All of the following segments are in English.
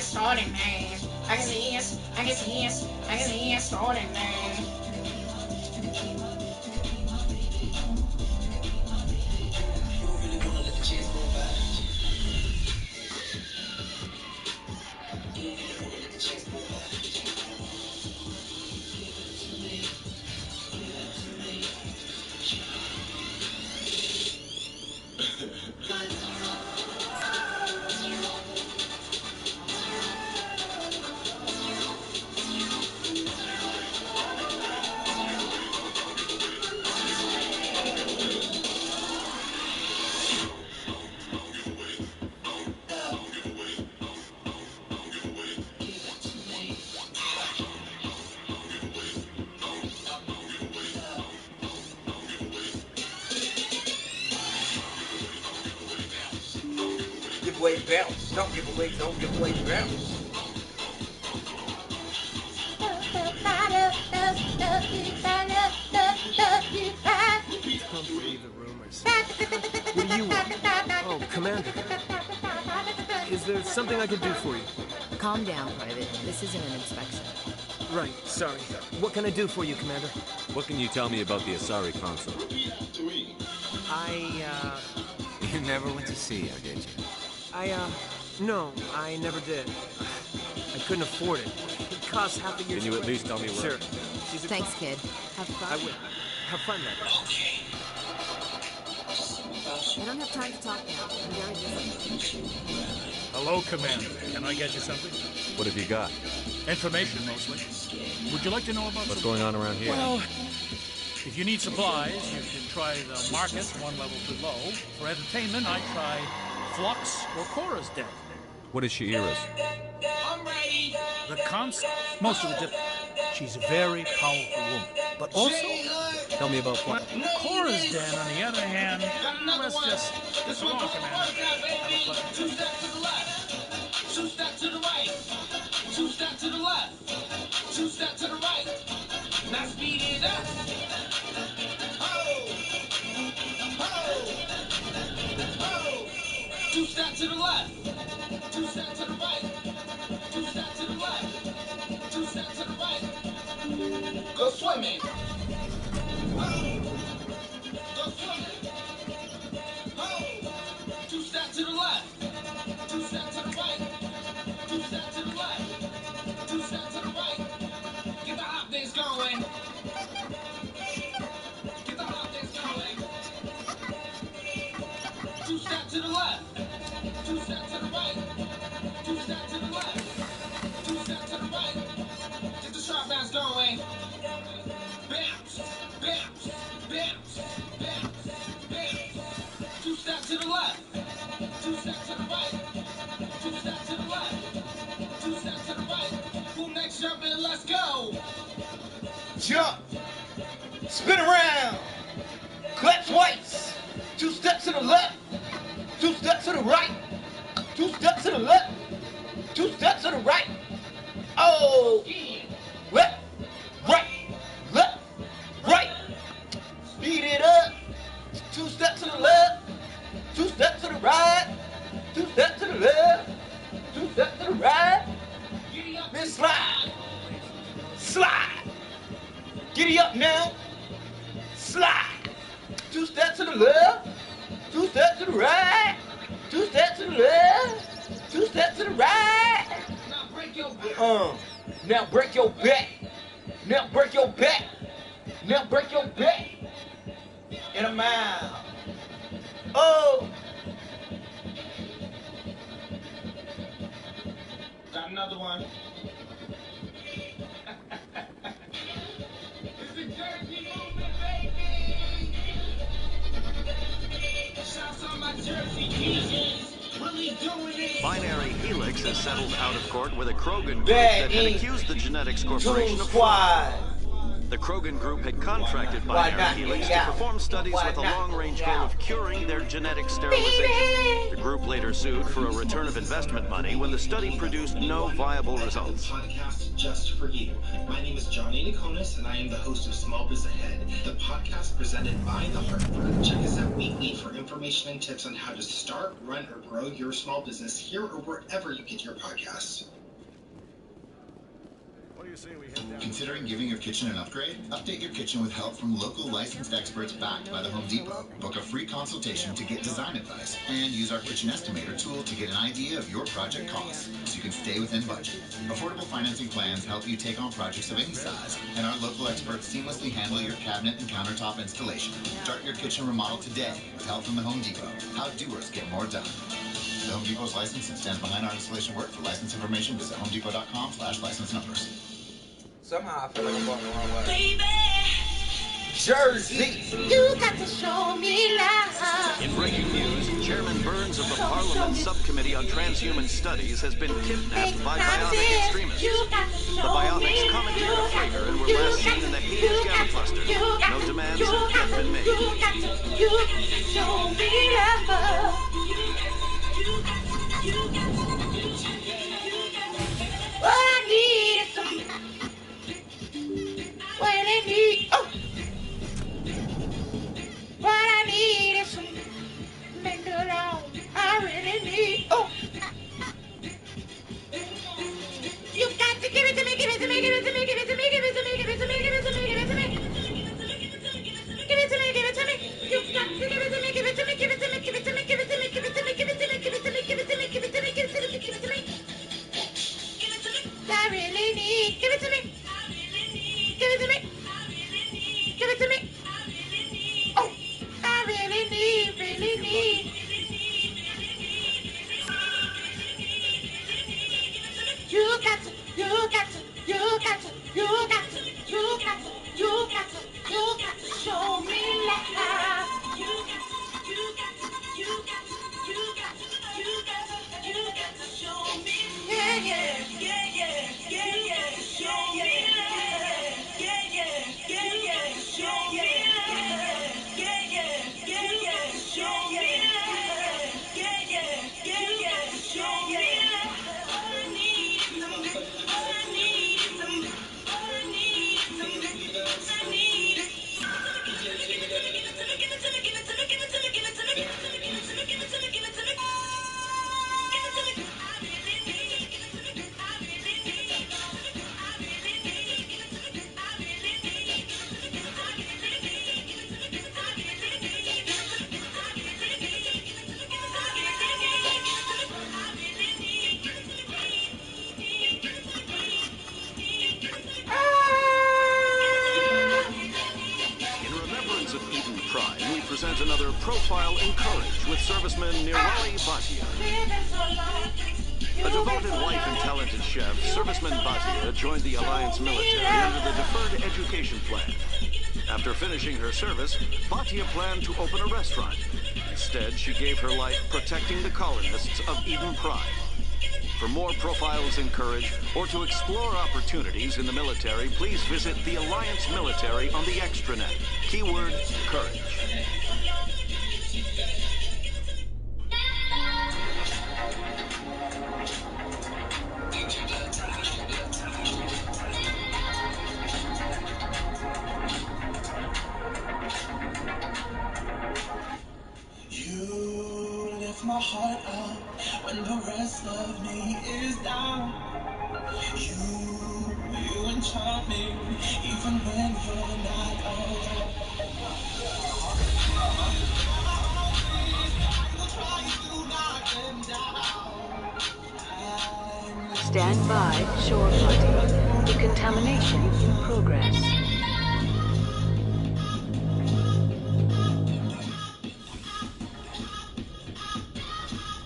us starting now. I can see us, I can see us, I can see us starting now. Give away bounce. Don't give away bounce. Come to leave the room or something. What do you want? Oh, Commander. Is there something I could do for you? Calm down, Private. This isn't an inspection. Right, sorry. What can I do for you, Commander? What can you tell me about the Asari console? You never went to see her, did you? No, I never did. I couldn't afford it. It costs half a year's Can you at least tell me where? Sure. Thanks, kid. Have fun. I will. Have fun, then. I don't have time to talk now. I'm very busy. Hello, Commander. Can I get you something? What have you got? Information, mostly. Would you like to know about What's going on around here? Well, if you need supplies, you can try the market one level below. For entertainment, I try Flux or Cora's Den. What is Sha'ira's? The console. Most of the she's a very powerful woman. But also, Tell me about Flux. Cora's Den, on the other hand, let's just... Come on, Commander. Two steps to the left. Two steps to the right. Two steps to the left. Two steps to the right. Now speed it up. Two steps to the left. Two steps to the right. Two steps to the left. Two steps to the right. Go swimming. Go swimming. Two steps to the left. Two steps to the right. Two steps to the left. Two steps to the right. Get the hot things going. Get the hot things going. Two steps to the left. Two steps to the right. Two steps to the left. Two steps to the right. Get the sharp bounce going. Bounce. Bounce. Bounce. Bounce. Bounce. Two steps to the left. Two steps to the right. Two steps to the left. Two steps to the right. Who next jumping? Let's go. Jump. Spin around. Clap twice. Two steps to the left. Two steps to the right. Two steps to the left. Two steps to the right. Oh. Left. Right. Left. Right. Speed it up. Two steps to the left. Two steps to the right. Two steps to the left. Two steps to the right. Then slide. Slide. Giddy up now. Slide. Two steps to the left. Two steps to the right. Two steps to the left. Two steps to the right. Now break your back. Now break your back. Now break your back. Now break your back. In a mile. Oh. Got another one. It's the Jersey movement, baby. Shouts on my Jersey DJs. Really doing it. Binary Helix has settled out of court with a Krogan group Bad that had Ink. accused the Genetics Corporation Toon of fraud. Squad. The Krogan group had contracted Binary Helix to perform studies with a long-range goal of curing their genetic sterilization. The group later sued for a return of investment money when the study produced no viable results. Podcast just for you. My name is Johnny Niconis, and I am the host of Small Biz Ahead, the podcast presented by the Hartford. Check us out weekly for information and tips on how to start, run, or grow your small business here or wherever you get your podcasts. Considering giving your kitchen an upgrade? Update your kitchen with help from local licensed experts backed by the Home Depot. Book a free consultation to get design advice and use our kitchen estimator tool to get an idea of your project costs so you can stay within budget. Affordable financing plans help you take on projects of any size, and our local experts seamlessly handle your cabinet and countertop installation. Start your kitchen remodel today with help from the Home Depot. How doers get more done. The Home Depot is licensed and stands behind our installation work. For license information, visit homedepot.com/license numbers. Somehow I feel like I'm going the wrong way. Baby, Jersey! you got to show me love. In breaking news, Chairman Burns of the Parliament Subcommittee on Transhuman Studies has been kidnapped by bionic extremists. The biotics commandeered a freighter and were last seen in the Hades Gamma Cluster. No demands have yet been made. You got to show me love. What I need is some. What I need, oh. What I need is some macaroni. I really need, oh. You got to give it to me, give it to me, give it to me, give it to me, give it to me, give it to me, give it to me, give it to me. Give it to me, give it to me. You got to give it to me, give it to me, give it to me, give it to me, give it to me, give it to me, give it to me, give it to me, give it to me, give it to me, give it to me, give it to me. I really need, give it to me. Give it to me. Give it to me. Oh, I really need, really need. You got to, you got to, you got to, you got to, you got to, you got to, you got to show me love. You got to, you got to, you got to, you got to, you got to, you got to show me. Yeah, yeah, yeah, yeah, yeah, yeah, show me love. Yeah, yeah, yeah, yeah, show me love. Yeah, yeah, yeah, yeah, show me love. Yeah, yeah, yeah, yeah, show me love. I need some, I need some, I need some, I need it. Give it to me, give it to me, give it to me, give it to me, give it to me, give it to me, give it to me, give it to me, give it to me, give it to me. Give it to me. I really need, give it to me, I really need, I really need, give it to me, I really need, give it to me, I really need, give it to me, I really need, give it to me, I really need, give it to me, I really need, give it to me, I really need, give it to In remembrance of Eden Pride, we present another Profile in Courage with serviceman Nirali Bhatia. A devoted wife and talented chef, serviceman Bhatia joined the Alliance military under the Deferred Education Plan. After finishing her service, Bhatia planned to open a restaurant. Instead, she gave her life protecting the colonists of Eden Pride. For more Profiles in Courage, or to explore opportunities in the military, please visit the Alliance Military on the extranet. Keyword, courage. You lift my heart up when the rest of me is down. You enchant me even when you're not around. I will try to knock them down. Stand by, shore party. Decontamination in progress.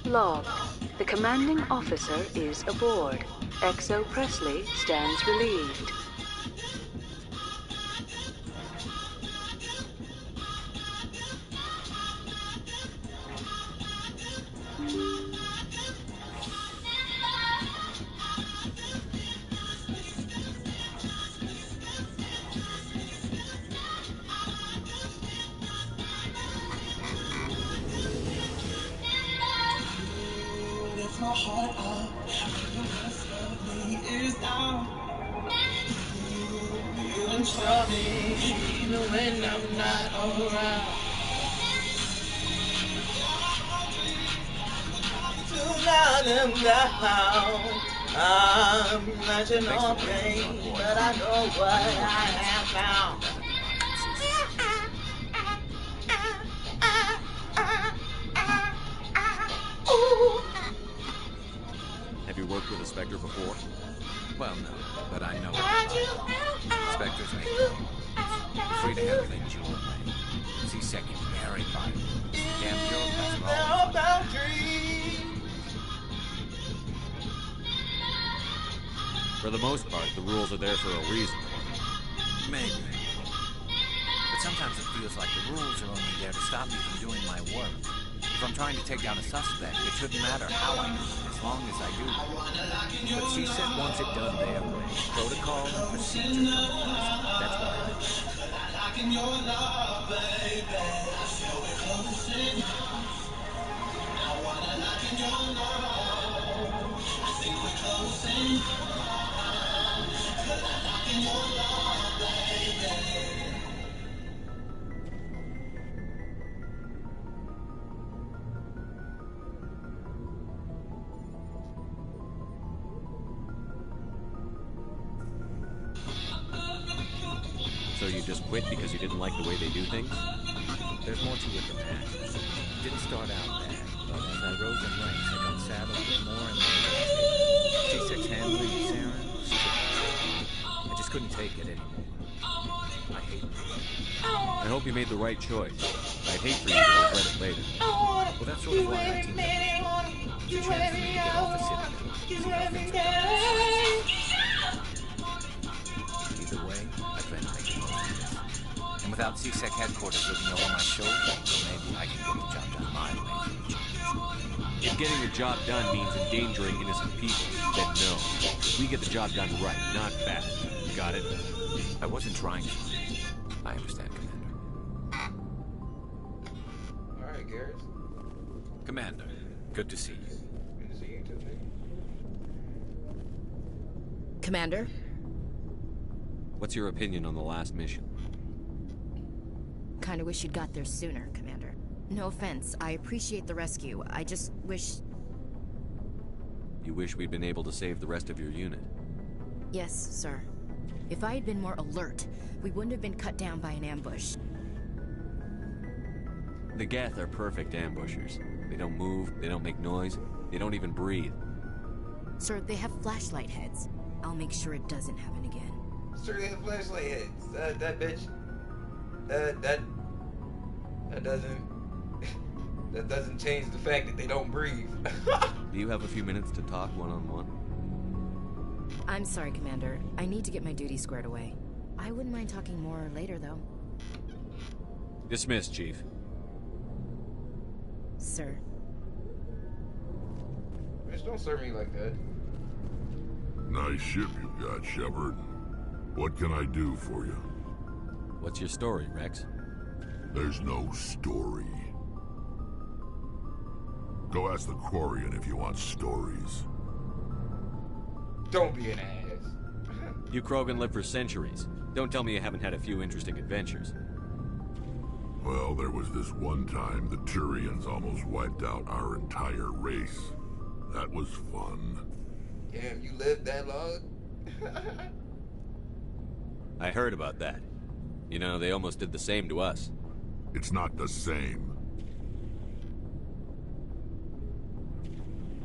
Log. The commanding officer is aboard. XO Presley stands relieved. Even when I'm not around. Tonight and now, I'm imagining all pain, but I know what I have found. Have you worked with a Spectre before? Well, no, but I know Spectres make noise. Free to handle things your way. C-Sec is very violent. Damn bureaucrats are always boundaries. For the most part, the rules are there for a reason. Maybe. But sometimes it feels like the rules are only there to stop me from doing my work. If I'm trying to take down a suspect, it shouldn't matter how I do it, as long as I do it. But C-Sec wants it done their way. Protocol and procedure come first. That's why I So you just quit because you didn't like the way they do things? There's more to it than that. It didn't start out bad, but as I rose in ranks, I got saddled with more and more. C-Sec's handling of Saren was I just couldn't take it anymore. I hate it. I hope you made the right choice. I'd hate for you to regret it later. Well, that's sort of why I teamed up with you. It's a chance for me to get off the city. See how things are going. Either way, I plan to make the most of this. And without C-Sec headquarters looking over my shoulder, maybe I can get the job done my way. If getting the job done means endangering innocent people, then no. We get the job done right, not bad. Got it? I wasn't trying to. I understand, Commander. Alright, Garrett. Commander, good to see you. Good to see you too, man. Commander? What's your opinion on the last mission? Kinda wish you'd got there sooner, Commander. No offense, I appreciate the rescue. I just wish... You wish we'd been able to save the rest of your unit? Yes, sir. If I had been more alert, we wouldn't have been cut down by an ambush. The Geth are perfect ambushers. They don't move, they don't make noise, they don't even breathe. Sir, they have flashlight heads. I'll make sure it doesn't happen again. Sir, they have flashlight heads. That bitch... That doesn't... That doesn't change the fact that they don't breathe. Do you have a few minutes to talk one-on-one? I'm sorry, Commander. I need to get my duty squared away. I wouldn't mind talking more later, though. Dismissed, Chief. Sir. Bitch, don't serve me like that. Nice ship you've got, Shepard. What can I do for you? What's your story, Rex? There's no story. Go ask the Quarian if you want stories. Don't be an ass. You Krogan live for centuries. Don't tell me you haven't had a few interesting adventures. Well, there was this one time the Turians almost wiped out our entire race. That was fun. Damn, you lived that long? I heard about that. You know, they almost did the same to us. It's not the same.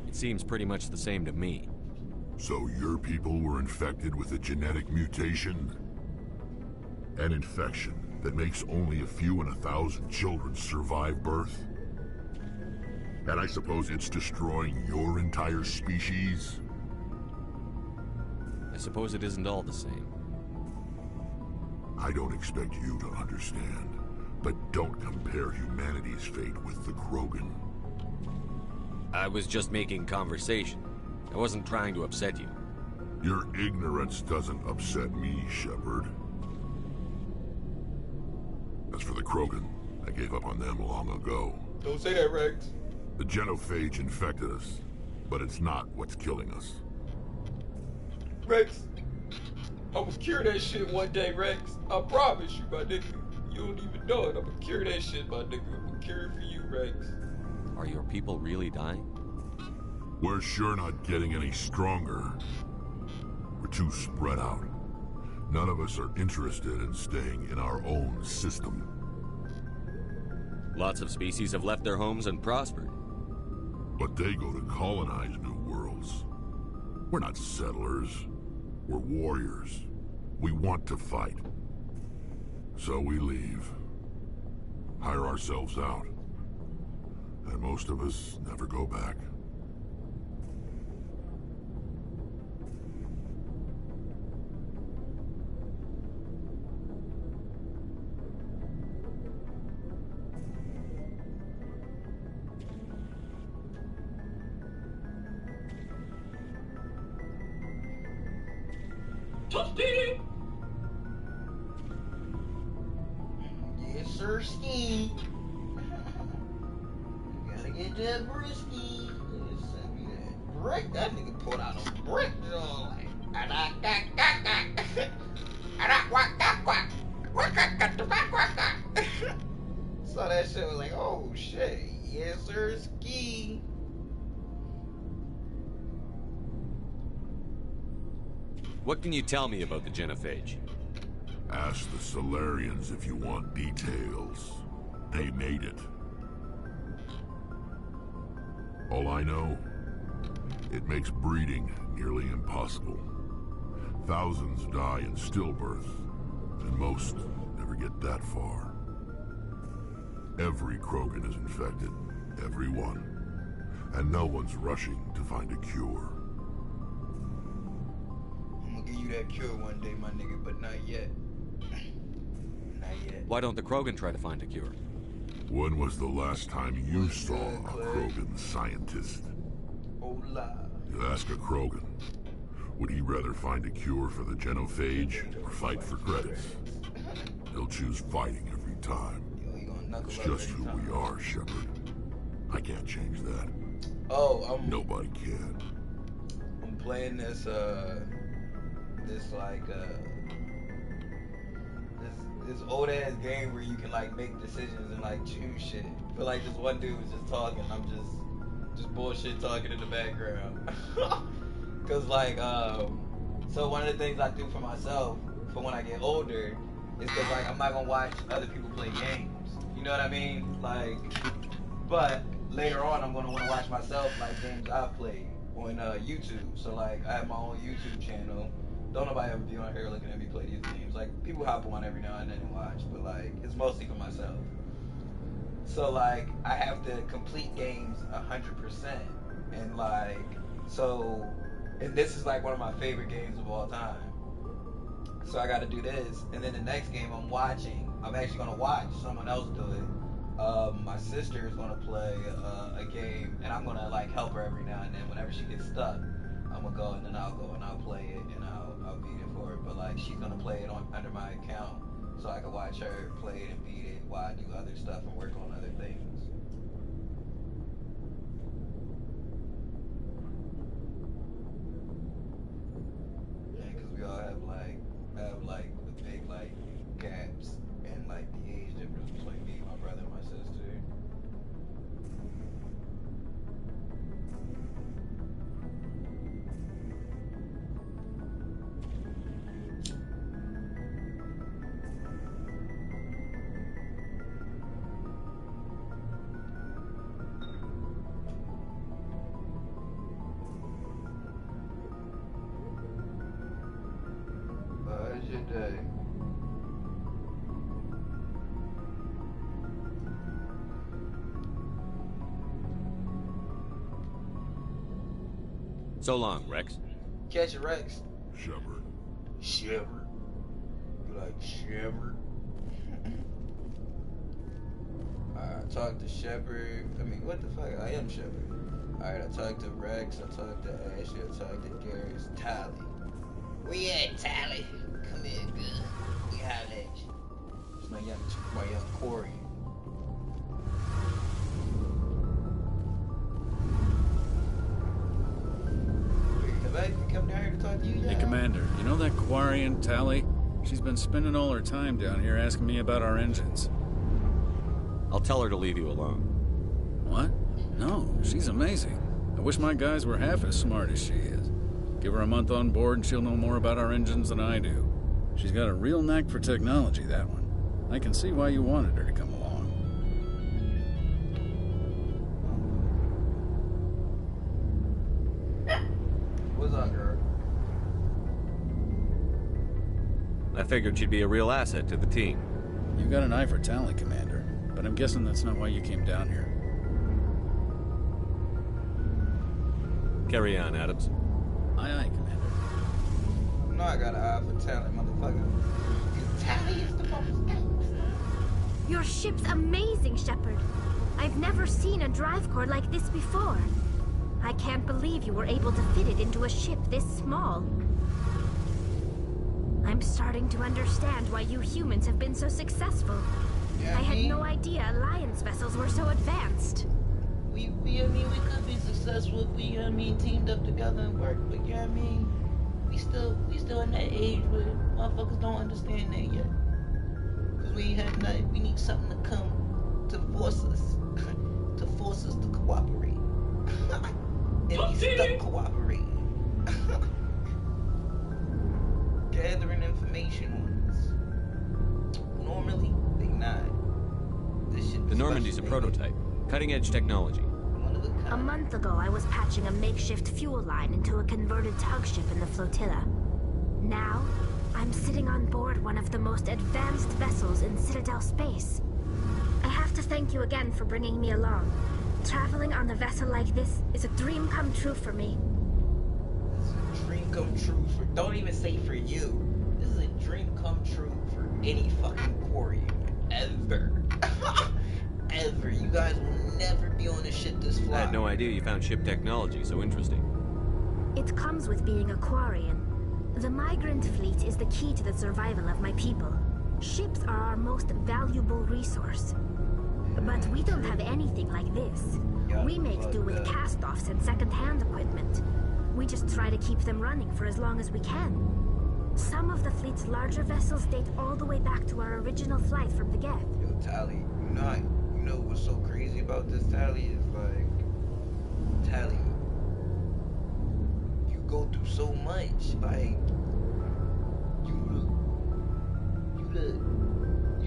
It seems pretty much the same to me. So your people were infected with a genetic mutation? An infection that makes only a few in 1,000 children survive birth? And I suppose it's destroying your entire species? I suppose it isn't all the same. I don't expect you to understand, but don't compare humanity's fate with the Krogan. I was just making conversation. I wasn't trying to upset you. Your ignorance doesn't upset me, Shepard. As for the Krogan, I gave up on them long ago. Don't say that, Rex. The genophage infected us. But it's not what's killing us. Rex, I'ma cure that shit one day, Rex. I promise you, my nigga. You don't even know it. I'ma cure that shit, my nigga. I'ma cure it for you, Rex. Are your people really dying? We're sure not getting any stronger. We're too spread out. None of us are interested in staying in our own system. Lots of species have left their homes and prospered. But they go to colonize new worlds. We're not settlers. We're warriors. We want to fight. So we leave. Hire ourselves out. And most of us never go back. Yes, sir, ski. Gotta get that brisky. Send me that brick. That nigga pulled out a brick. Like, so that shit was like, oh shit. Yes, sir, ski. What can you tell me about the genophage? Ask the Solarians if you want details. They made it. All I know, it makes breeding nearly impossible. Thousands die in stillbirth, and most never get that far. Every Krogan is infected, every one, and no one's rushing to find a cure. I'm gonna give you that cure one day, my nigga, but not yet. Not yet. Why don't the Krogan try to find a cure? When was the last time you saw a Krogan scientist? Hola. You ask a Krogan, would he rather find a cure for the genophage or fight for credits? He'll choose fighting every time. It's just who we are, Shepard. I can't change that. Oh, nobody can. I'm playing this old ass game where you can like make decisions and like choose shit. But like this one dude was just talking, I'm just bullshit talking in the background. Cause like so one of the things I do for myself for when I get older is cause like I'm not gonna watch other people play games. You know what I mean? Like, but later on I'm gonna wanna watch myself like games I've played on YouTube. So like I have my own YouTube channel. Don't nobody ever be on here looking at me play these games. Like, people hop on every now and then and watch, but like, it's mostly for myself. So like, I have to complete games 100%. And like, so, and this is like one of my favorite games of all time. So I gotta do this, and then the next game I'm actually gonna watch someone else do it. My sister is gonna play a game, and I'm gonna like help her every now and then. Whenever she gets stuck, I'm gonna go and then I'll go and I'll play it and I'll beat it for her. But like she's gonna play it under my account, so I can watch her play it and beat it while I do other stuff and work on other things. Yeah, because we all have like the big like gaps and like the age difference between me, my brother, and my sister. How's your day? So long, Rex. Catch it, Rex. Shepard. Shepard. You like Shepard? Alright, I talked to Shepard. I mean, what the fuck? I am Shepard. Alright, I talked to Rex. I talked to Ashley. I talked to Garrus. Tally. Where you at, Tally? Come here, good. We holla at you. It's my young Corey. here to talk to you, Hey, Commander, you know that Quarian, Tally? She's been spending all her time down here asking me about our engines. I'll tell her to leave you alone. What? No, she's amazing. I wish my guys were half as smart as she is. Give her a month on board and she'll know more about our engines than I do. She's got a real knack for technology, that one. I can see why you wanted her to come along. What's up, girl? I figured she'd be a real asset to the team. You got an eye for talent, Commander, but I'm guessing that's not why you came down here. Carry on, Adams. Aye, aye, Commander. You know I got an eye for talent, motherfucker. Cause Tally is the most gangster. Your ship's amazing, Shepard. I've never seen a drive core like this before. I can't believe you were able to fit it into a ship this small. I'm starting to understand why you humans have been so successful. Yeah, I had no idea Alliance vessels were so advanced. We could be successful if we, teamed up together and worked, but we still in that age where motherfuckers don't understand that yet. Cause we ain't had nothing, we need something to come to force us to cooperate. And we stuck cooperating. Gathering information on us. Normally, they not. This shit The Normandy's a prototype. Cutting-edge technology. A month ago, I was patching a makeshift fuel line into a converted tug ship in the flotilla. Now, I'm sitting on board one of the most advanced vessels in Citadel space. I have to thank you again for bringing me along. Traveling on a vessel like this is a dream come true for me. This is a dream come true for, don't even say for you. This is a dream come true for any fucking Quarian. Ever. Ever. You guys will never be on a ship this fly. I had no idea you found ship technology so interesting. It comes with being a Quarian. The migrant fleet is the key to the survival of my people. Ships are our most valuable resource. But we don't have anything like this. We make do with cast-offs and second-hand equipment. We just try to keep them running for as long as we can. Some of the fleet's larger vessels date all the way back to our original flight from the Geth. Yo, Tally, you know what's so crazy about this, Tally, is like, Tally, you go through so much, like, you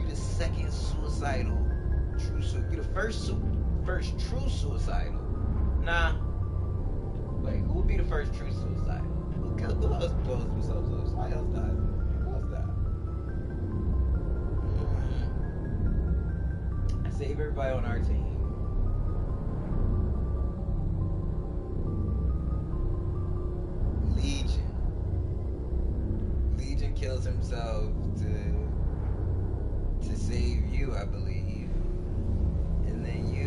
the second suicidal true suicide. You the first true suicidal. Nah. Wait, who would be the first true suicidal? Who else blows themselves up? Somebody else died. Who else died? I save everybody on our team. Legion kills himself to save you, I believe. And then you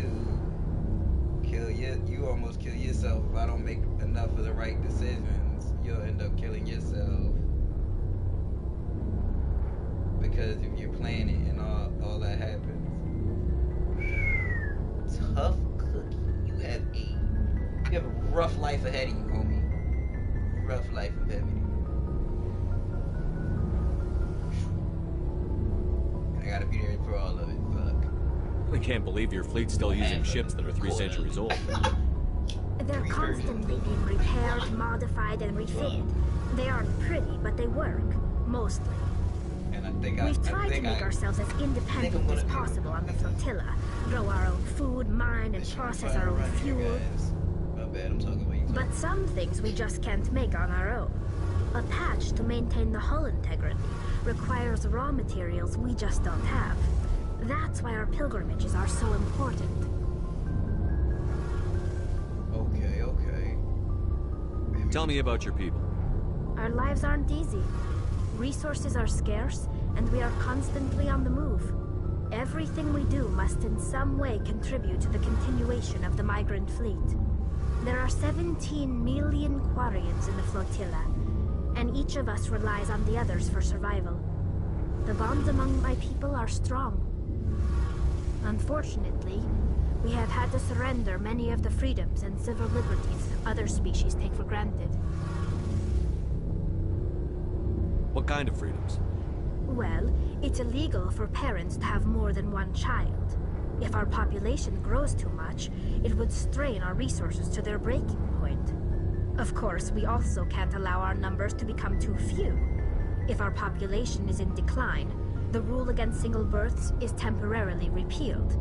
almost kill yourself if I don't make enough of the right decisions. You'll end up killing yourself. Because if you're planning and all that happens. Tough cookie. You have a rough life ahead of you, homie. Rough life ahead of you. And I gotta be there for all of it. Fuck. I can't believe your fleet's still using ships that are 3 centuries old. They're constantly being repaired, modified, and refitted. They aren't pretty, but they work. Mostly. And I think We've tried to make ourselves as independent as possible on the flotilla. Grow our own food, mine, and process our own fuel. My bad, I'm talking about you. But some things we just can't make on our own. A patch to maintain the hull integrity requires raw materials we just don't have. That's why our pilgrimages are so important. Okay. Tell me about your people. Our lives aren't easy. Resources are scarce, and we are constantly on the move. Everything we do must in some way contribute to the continuation of the migrant fleet. There are 17 million Quarians in the flotilla, and each of us relies on the others for survival. The bonds among my people are strong. Unfortunately, we have had to surrender many of the freedoms and civil liberties other species take for granted. kind of freedoms? Well, it's illegal for parents to have more than one child. If our population grows too much, it would strain our resources to their breaking point. Of course, we also can't allow our numbers to become too few. If our population is in decline, the rule against single births is temporarily repealed.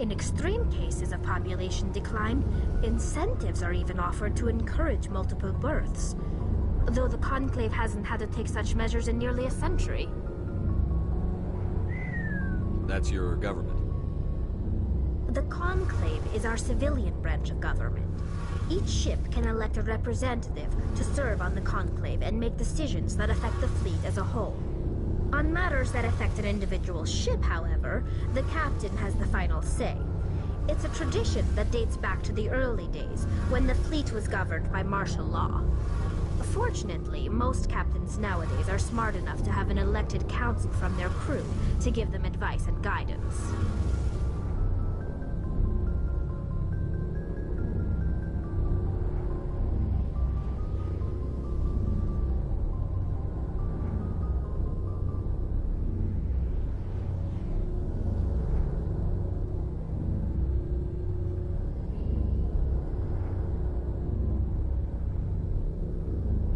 In extreme cases of population decline, incentives are even offered to encourage multiple births, though the Conclave hasn't had to take such measures in nearly a century. That's your government. The Conclave is our civilian branch of government. Each ship can elect a representative to serve on the Conclave and make decisions that affect the fleet as a whole. On matters that affect an individual ship, however, the captain has the final say. It's a tradition that dates back to the early days, when the fleet was governed by martial law. Fortunately, most captains nowadays are smart enough to have an elected council from their crew to give them advice and guidance.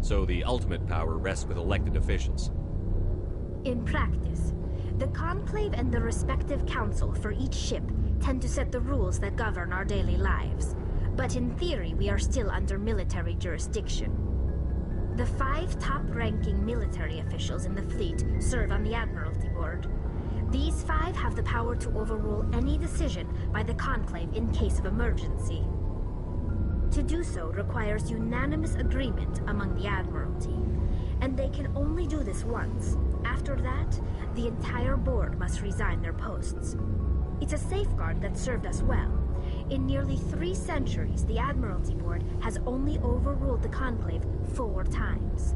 So the ultimate power rests with elected officials. In practice, the Conclave and the respective council for each ship tend to set the rules that govern our daily lives. But in theory, we are still under military jurisdiction. The 5 top-ranking military officials in the fleet serve on the Admiralty Board. These 5 have the power to overrule any decision by the Conclave in case of emergency. To do so requires unanimous agreement among the Admiralty, and they can only do this once. After that, the entire board must resign their posts. It's a safeguard that served us well. In nearly 3 centuries, the Admiralty Board has only overruled the Conclave 4 times.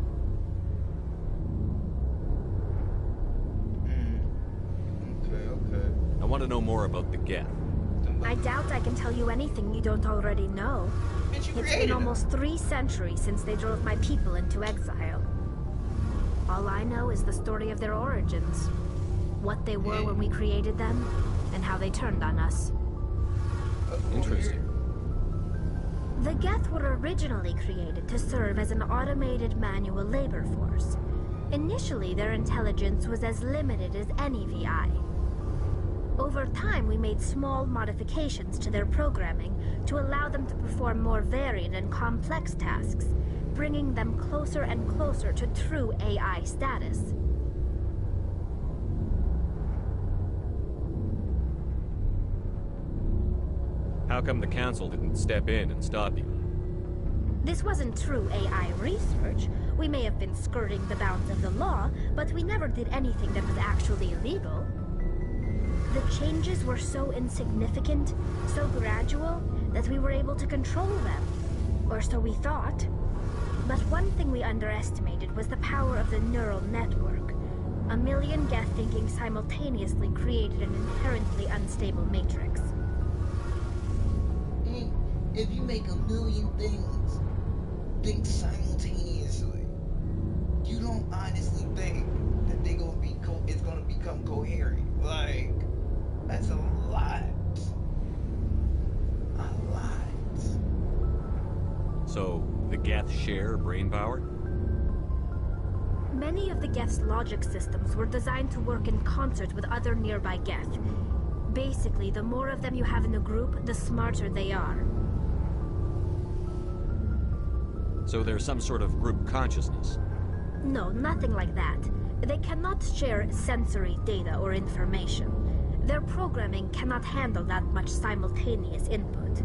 Okay. I want to know more about the Geth. I doubt I can tell you anything you don't already know. It's been almost 3 centuries since they drove my people into exile. All I know is the story of their origins. What they were when we created them, and how they turned on us. Interesting. The Geth were originally created to serve as an automated manual labor force. Initially, their intelligence was as limited as any VI. Over time, we made small modifications to their programming to allow them to perform more varied and complex tasks, bringing them closer and closer to true AI status. How come the Council didn't step in and stop you? This wasn't true AI research. We may have been skirting the bounds of the law, but we never did anything that was actually illegal. The changes were so insignificant, so gradual, that we were able to control them. Or so we thought. But one thing we underestimated was the power of the neural network. A million Geth thinking simultaneously created an inherently unstable matrix. If you make a million things think simultaneously, you don't honestly think that they're gonna be it's gonna become coherent. Like, that's a lot. A lot. So, the Geth share brain power? Many of the Geth's logic systems were designed to work in concert with other nearby Geth. Basically, the more of them you have in a group, the smarter they are. So there's some sort of group consciousness? No, nothing like that. They cannot share sensory data or information. Their programming cannot handle that much simultaneous input.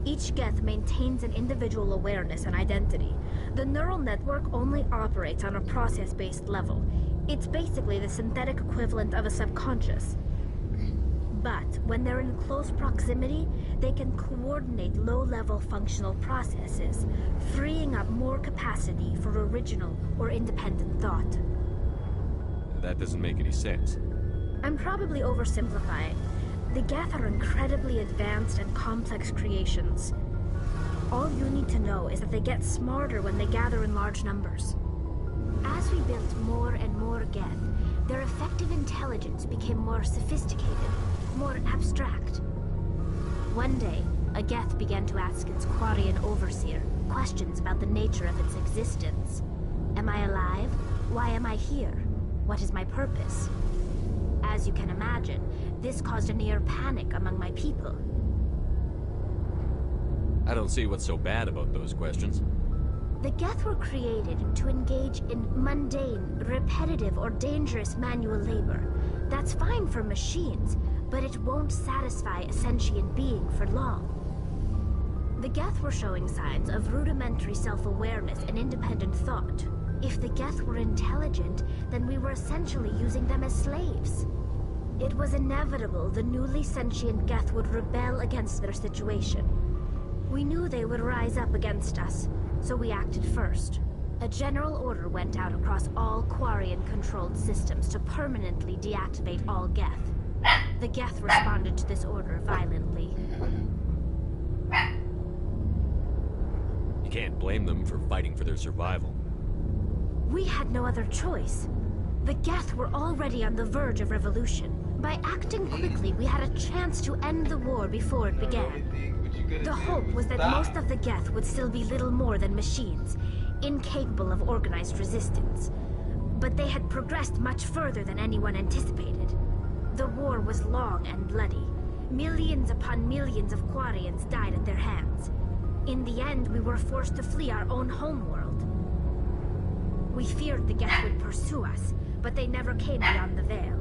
Each Geth maintains an individual awareness and identity. The neural network only operates on a process-based level. It's basically the synthetic equivalent of a subconscious. But when they're in close proximity, they can coordinate low-level functional processes, freeing up more capacity for original or independent thought. That doesn't make any sense. I'm probably oversimplifying. The Geth are incredibly advanced and complex creations. All you need to know is that they get smarter when they gather in large numbers. As we built more and more Geth, their effective intelligence became more sophisticated, more abstract. One day, a Geth began to ask its Quarian overseer questions about the nature of its existence. Am I alive? Why am I here? What is my purpose? As you can imagine, this caused a near panic among my people. I don't see what's so bad about those questions. The Geth were created to engage in mundane, repetitive, or dangerous manual labor. That's fine for machines, but it won't satisfy a sentient being for long. The Geth were showing signs of rudimentary self-awareness and independent thought. If the Geth were intelligent, then we were essentially using them as slaves. It was inevitable the newly sentient Geth would rebel against their situation. We knew they would rise up against us, so we acted first. A general order went out across all Quarian-controlled systems to permanently deactivate all Geth. The Geth responded to this order violently. You can't blame them for fighting for their survival. We had no other choice. The Geth were already on the verge of revolution. By acting quickly, we had a chance to end the war before it began. The hope was that most of the Geth would still be little more than machines, incapable of organized resistance. But they had progressed much further than anyone anticipated. The war was long and bloody. Millions upon millions of Quarians died at their hands. In the end, we were forced to flee our own homeworld. We feared the Geth would pursue us, but they never came beyond the veil.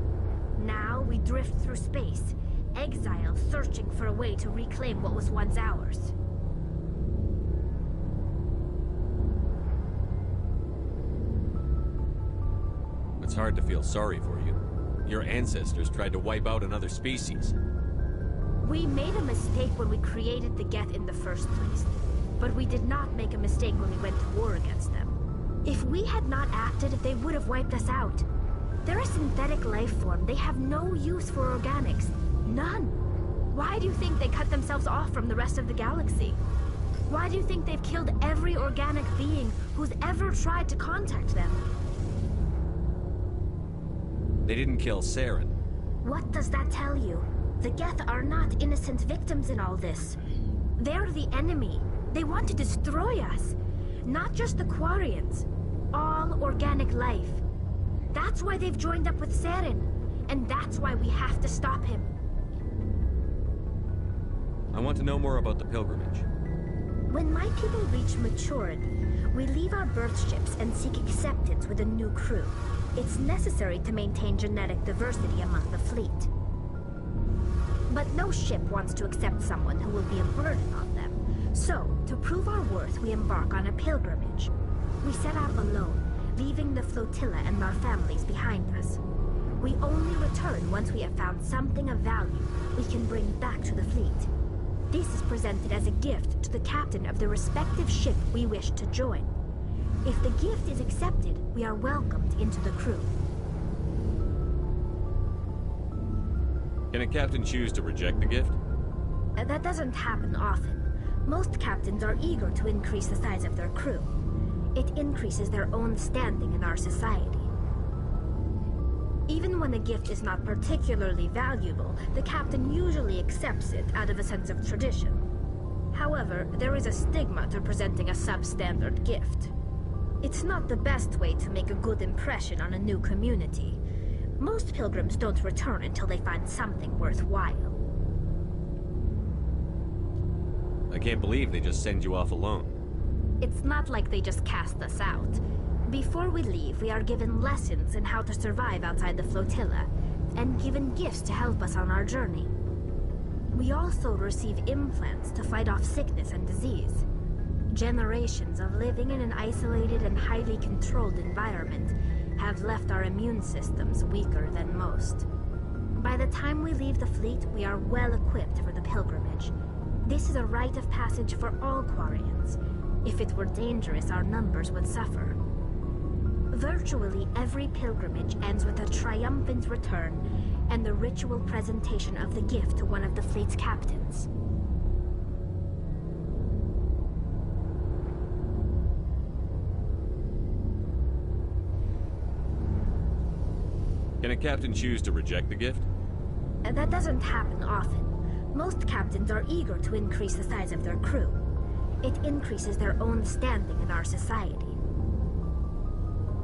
Now we drift through space, exile searching for a way to reclaim what was once ours. It's hard to feel sorry for you. Your ancestors tried to wipe out another species. We made a mistake when we created the Geth in the first place, but we did not make a mistake when we went to war against them. If we had not acted, they would have wiped us out. They're a synthetic life form. They have no use for organics. None. Why do you think they cut themselves off from the rest of the galaxy? Why do you think they've killed every organic being who's ever tried to contact them? They didn't kill Saren. What does that tell you? The Geth are not innocent victims in all this. They're the enemy. They want to destroy us. Not just the Quarians. All organic life. That's why they've joined up with Saren. And that's why we have to stop him. I want to know more about the pilgrimage. When my people reach maturity, we leave our birth ships and seek acceptance with a new crew. It's necessary to maintain genetic diversity among the fleet. But no ship wants to accept someone who will be a burden on them. So, to prove our worth, we embark on a pilgrimage. We set out alone, leaving the flotilla and our families behind us. We only return once we have found something of value we can bring back to the fleet. This is presented as a gift to the captain of the respective ship we wish to join. If the gift is accepted, we are welcomed into the crew. Can a captain choose to reject the gift? That doesn't happen often. Most captains are eager to increase the size of their crew. It increases their own standing in our society. Even when a gift is not particularly valuable, the captain usually accepts it out of a sense of tradition. However, there is a stigma to presenting a substandard gift. It's not the best way to make a good impression on a new community. Most pilgrims don't return until they find something worthwhile. I can't believe they just send you off alone. It's not like they just cast us out. Before we leave, we are given lessons in how to survive outside the flotilla, and given gifts to help us on our journey. We also receive implants to fight off sickness and disease. Generations of living in an isolated and highly controlled environment have left our immune systems weaker than most. By the time we leave the fleet, we are well equipped for the pilgrimage. This is a rite of passage for all Quarians. If it were dangerous, our numbers would suffer. Virtually every pilgrimage ends with a triumphant return and the ritual presentation of the gift to one of the fleet's captains. Can a captain choose to reject the gift? That doesn't happen often. Most captains are eager to increase the size of their crew. It increases their own standing in our society.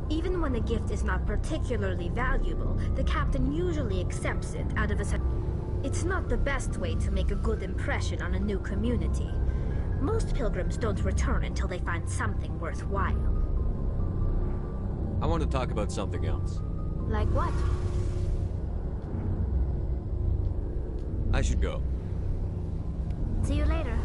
Even when a gift is not particularly valuable, the captain usually accepts it out of a... It's not the best way to make a good impression on a new community. Most pilgrims don't return until they find something worthwhile. I want to talk about something else. Like what? I should go. See you later.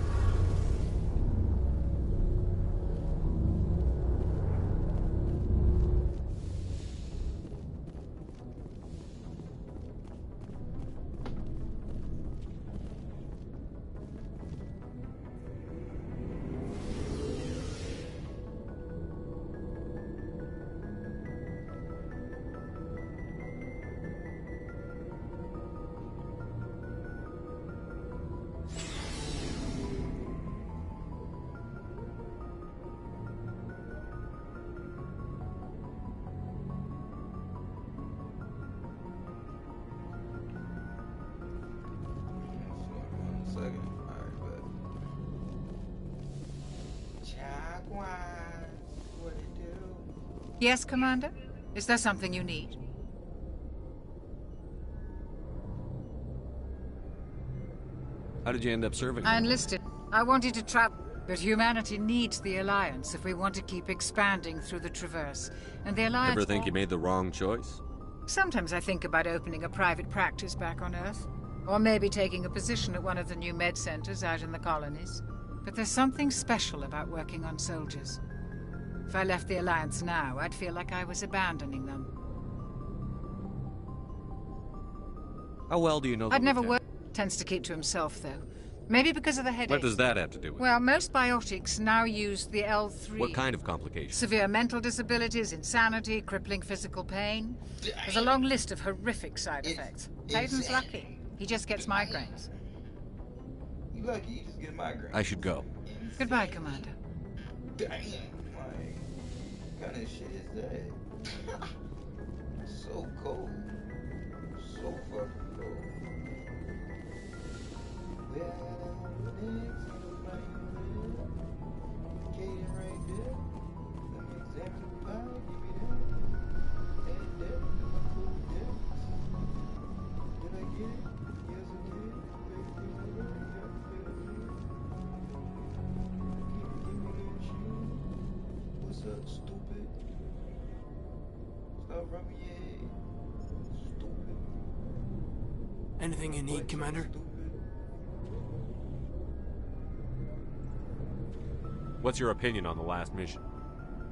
Yes, Commander? Is there something you need? How did you end up serving? I enlisted. I wanted to travel, but humanity needs the Alliance if we want to keep expanding through the Traverse. And the Alliance... Ever think you made the wrong choice? Sometimes I think about opening a private practice back on Earth. Or maybe taking a position at one of the new med centers out in the colonies. But there's something special about working on soldiers. If I left the Alliance now, I'd feel like I was abandoning them. How well do you know the I'd never lieutenant? worked. Tends to keep to himself, though. Maybe because of the headache. What does that have to do with it? Well, most biotics now use the L3. What kind of complications? Severe mental disabilities, insanity, crippling physical pain. There's a long list of horrific side effects. Hayden's lucky. He just gets migraines. You lucky, you just get migraines. I should go. Goodbye, Commander. Damn, like, what kind of shit is that? So cold. So fucking cold. What's up, stupid? Stop rubbing your head. Stupid. Anything you need, Commander? What's your opinion on the last mission?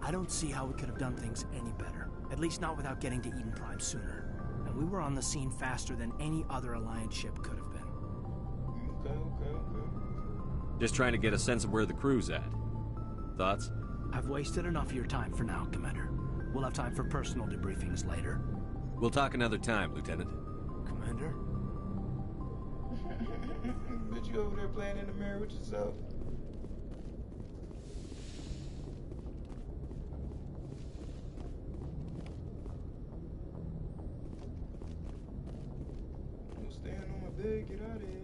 I don't see how we could have done things any better. At least not without getting to Eden Prime sooner. And we were on the scene faster than any other Alliance ship could have been. Okay. Just trying to get a sense of where the crew's at. Thoughts? I've wasted enough of your time for now, Commander. We'll have time for personal debriefings later. We'll talk another time, Lieutenant. Commander? But you over there playing in the mirror with yourself. I'm staying on my bed, get out of here.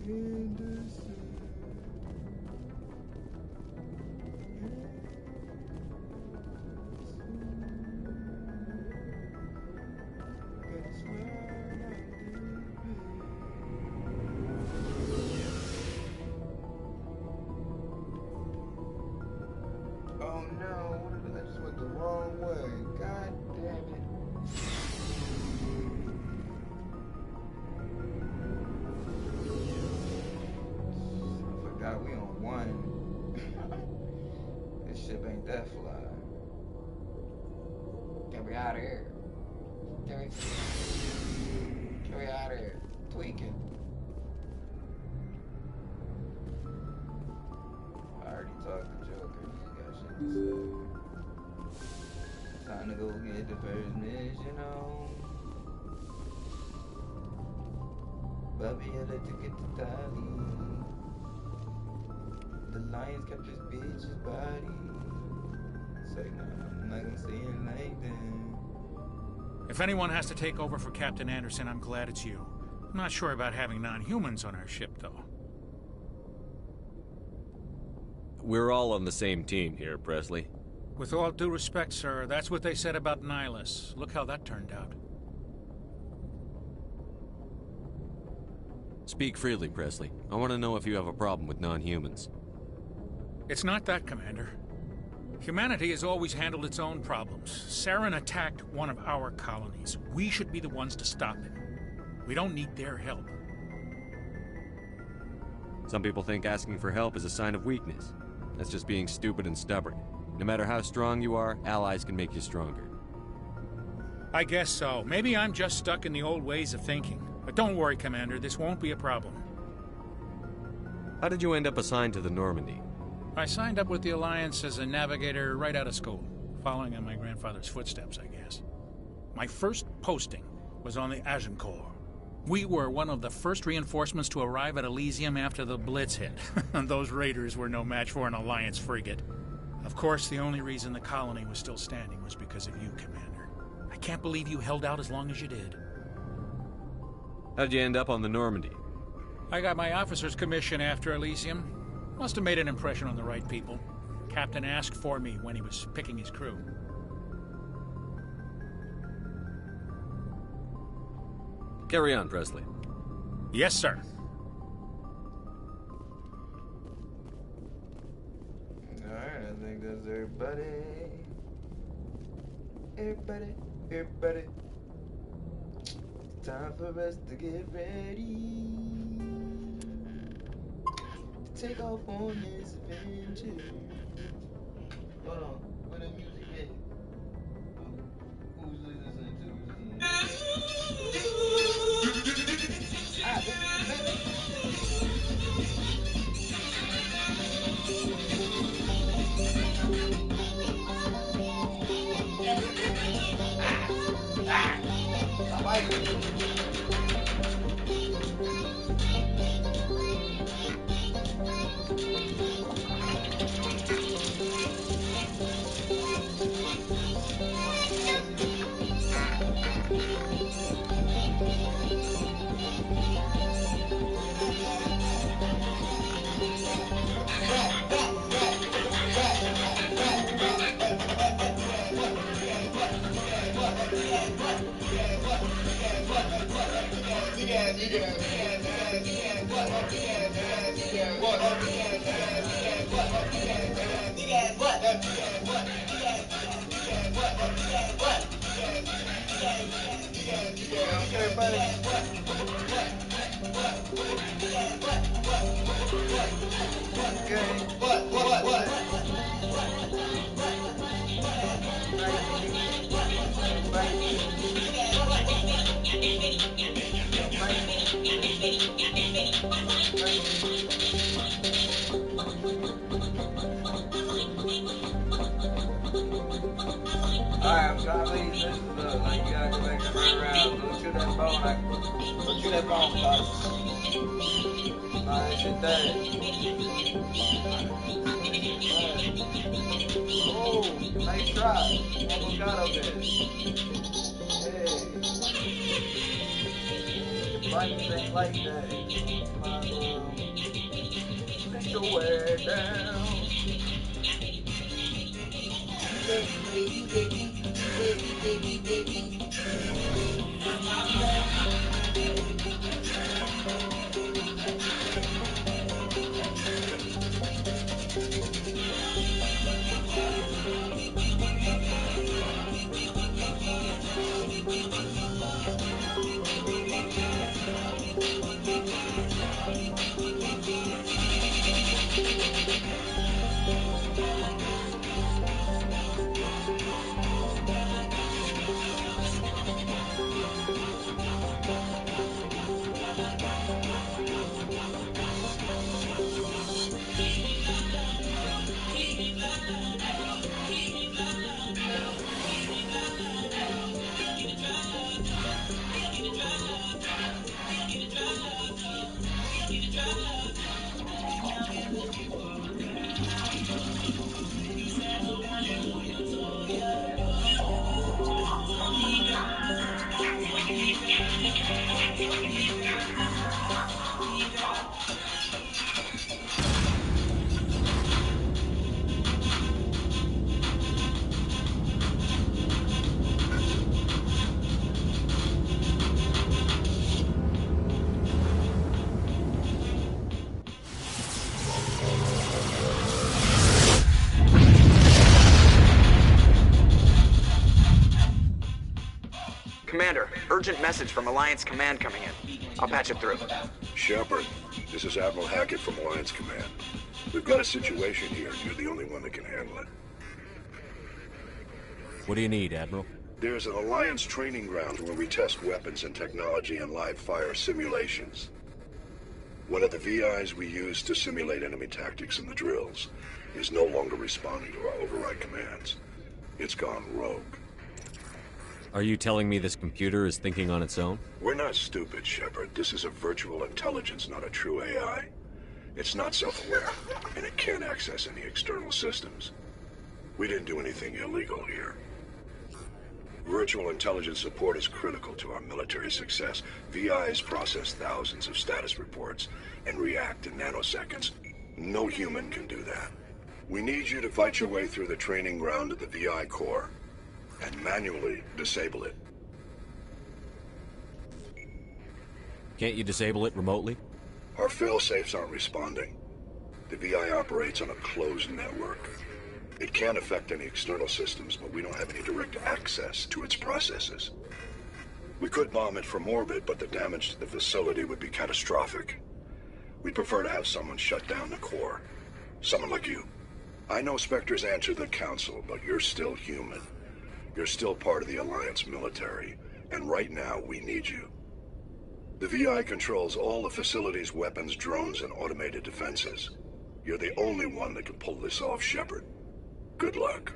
Anderson. Oh no, I just went the wrong way. God damn it. Forgot we on one. This ship ain't that fly. Get me out of here. Get me out of here. Tweaking. I already talked to Joker. He got shit to say. Time to go get the first mission on. Bobby, I like to get the tally. The lions kept this bitch's body. I'm not gonna say it like that. If anyone has to take over for Captain Anderson, I'm glad it's you. I'm not sure about having non-humans on our ship, though. We're all on the same team here, Presley. With all due respect, sir, that's what they said about Nihilus. Look how that turned out. Speak freely, Presley. I want to know if you have a problem with non-humans. It's not that, Commander. Humanity has always handled its own problems. Saren attacked one of our colonies. We should be the ones to stop it. We don't need their help. Some people think asking for help is a sign of weakness. That's just being stupid and stubborn. No matter how strong you are, allies can make you stronger. I guess so. Maybe I'm just stuck in the old ways of thinking. But don't worry, Commander, this won't be a problem. How did you end up assigned to the Normandy? I signed up with the Alliance as a navigator right out of school, following in my grandfather's footsteps, I guess. My first posting was on the Agincourt. We were one of the first reinforcements to arrive at Elysium after the Blitz hit. Those raiders were no match for an Alliance frigate. Of course, the only reason the colony was still standing was because of you, Commander. I can't believe you held out as long as you did. How'd you end up on the Normandy? I got my officer's commission after Elysium. Must have made an impression on the right people. Captain asked for me when he was picking his crew. Carry on, Presley. Yes, sir. Alright, I think that's everybody. Everybody. It's time for us to get ready to take off on this adventure. Hold on, where the music at? Who's listening to? Alright, I'm trying to leave this stuff. Like, you gotta go back and turn around. Look through that phone. Look through that phone, guys. Alright, sit there. Oh, nice try. Almost got up there. Hey. Life ain't like that. Might as well let your wear down. urgent message from Alliance Command coming in. I'll patch it through. Shepard, this is Admiral Hackett from Alliance Command. We've got a situation here, and you're the only one that can handle it. What do you need, Admiral? There's an Alliance training ground where we test weapons and technology in live fire simulations. One of the VIs we use to simulate enemy tactics in the drills is no longer responding to our override commands. It's gone rogue. Are you telling me this computer is thinking on its own? We're not stupid, Shepard. This is a virtual intelligence, not a true AI. It's not self-aware, and it can't access any external systems. We didn't do anything illegal here. Virtual intelligence support is critical to our military success. VIs process thousands of status reports and react in nanoseconds. No human can do that. We need you to fight your way through the training ground of the VI core and manually disable it. Can't you disable it remotely? Our fail-safes aren't responding. The VI operates on a closed network. It can't affect any external systems, but we don't have any direct access to its processes. We could bomb it from orbit, but the damage to the facility would be catastrophic. We'd prefer to have someone shut down the core. Someone like you. I know Spectres answer the Council, but you're still human. You're still part of the Alliance military, and right now we need you. The VI controls all the facility's weapons, drones, and automated defenses. You're the only one that can pull this off, Shepard. Good luck.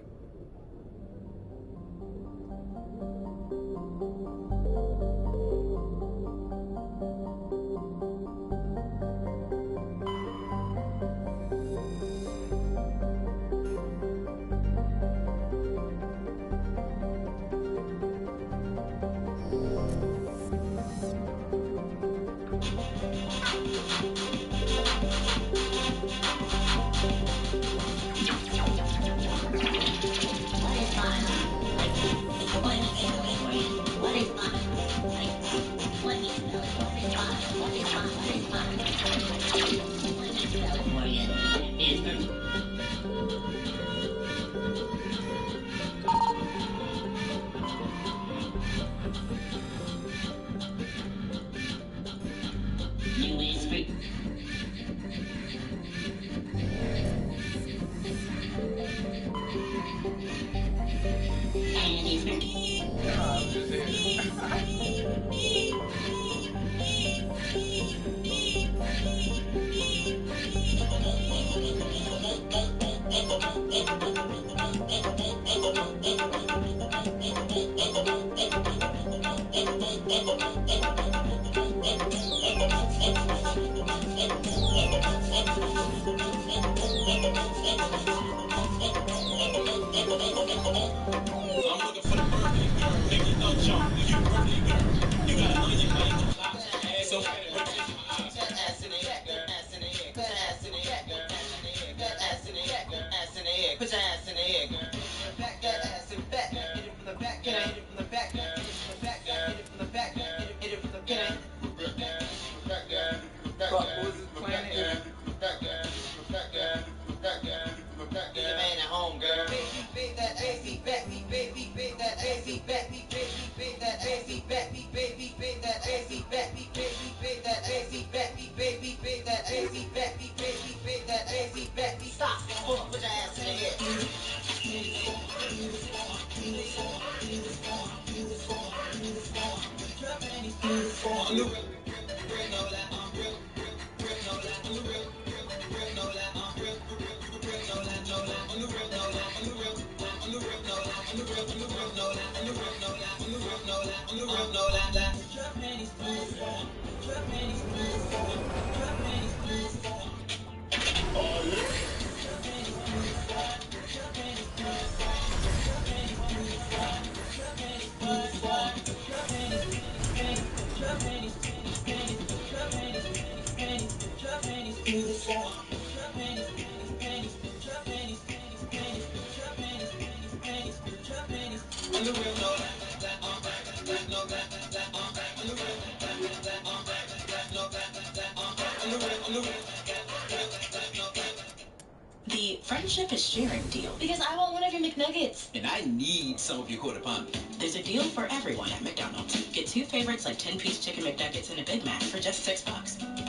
The Friendship is sharing deal. Because I want one of your McNuggets. And I need some of your quarter pounder. There's a deal for everyone at McDonald's. Get 2 favorites like 10-piece chicken McNuggets and a Big Mac for just $6.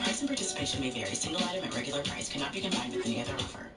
Price and participation may vary. Single item at regular price cannot be combined with any other offer.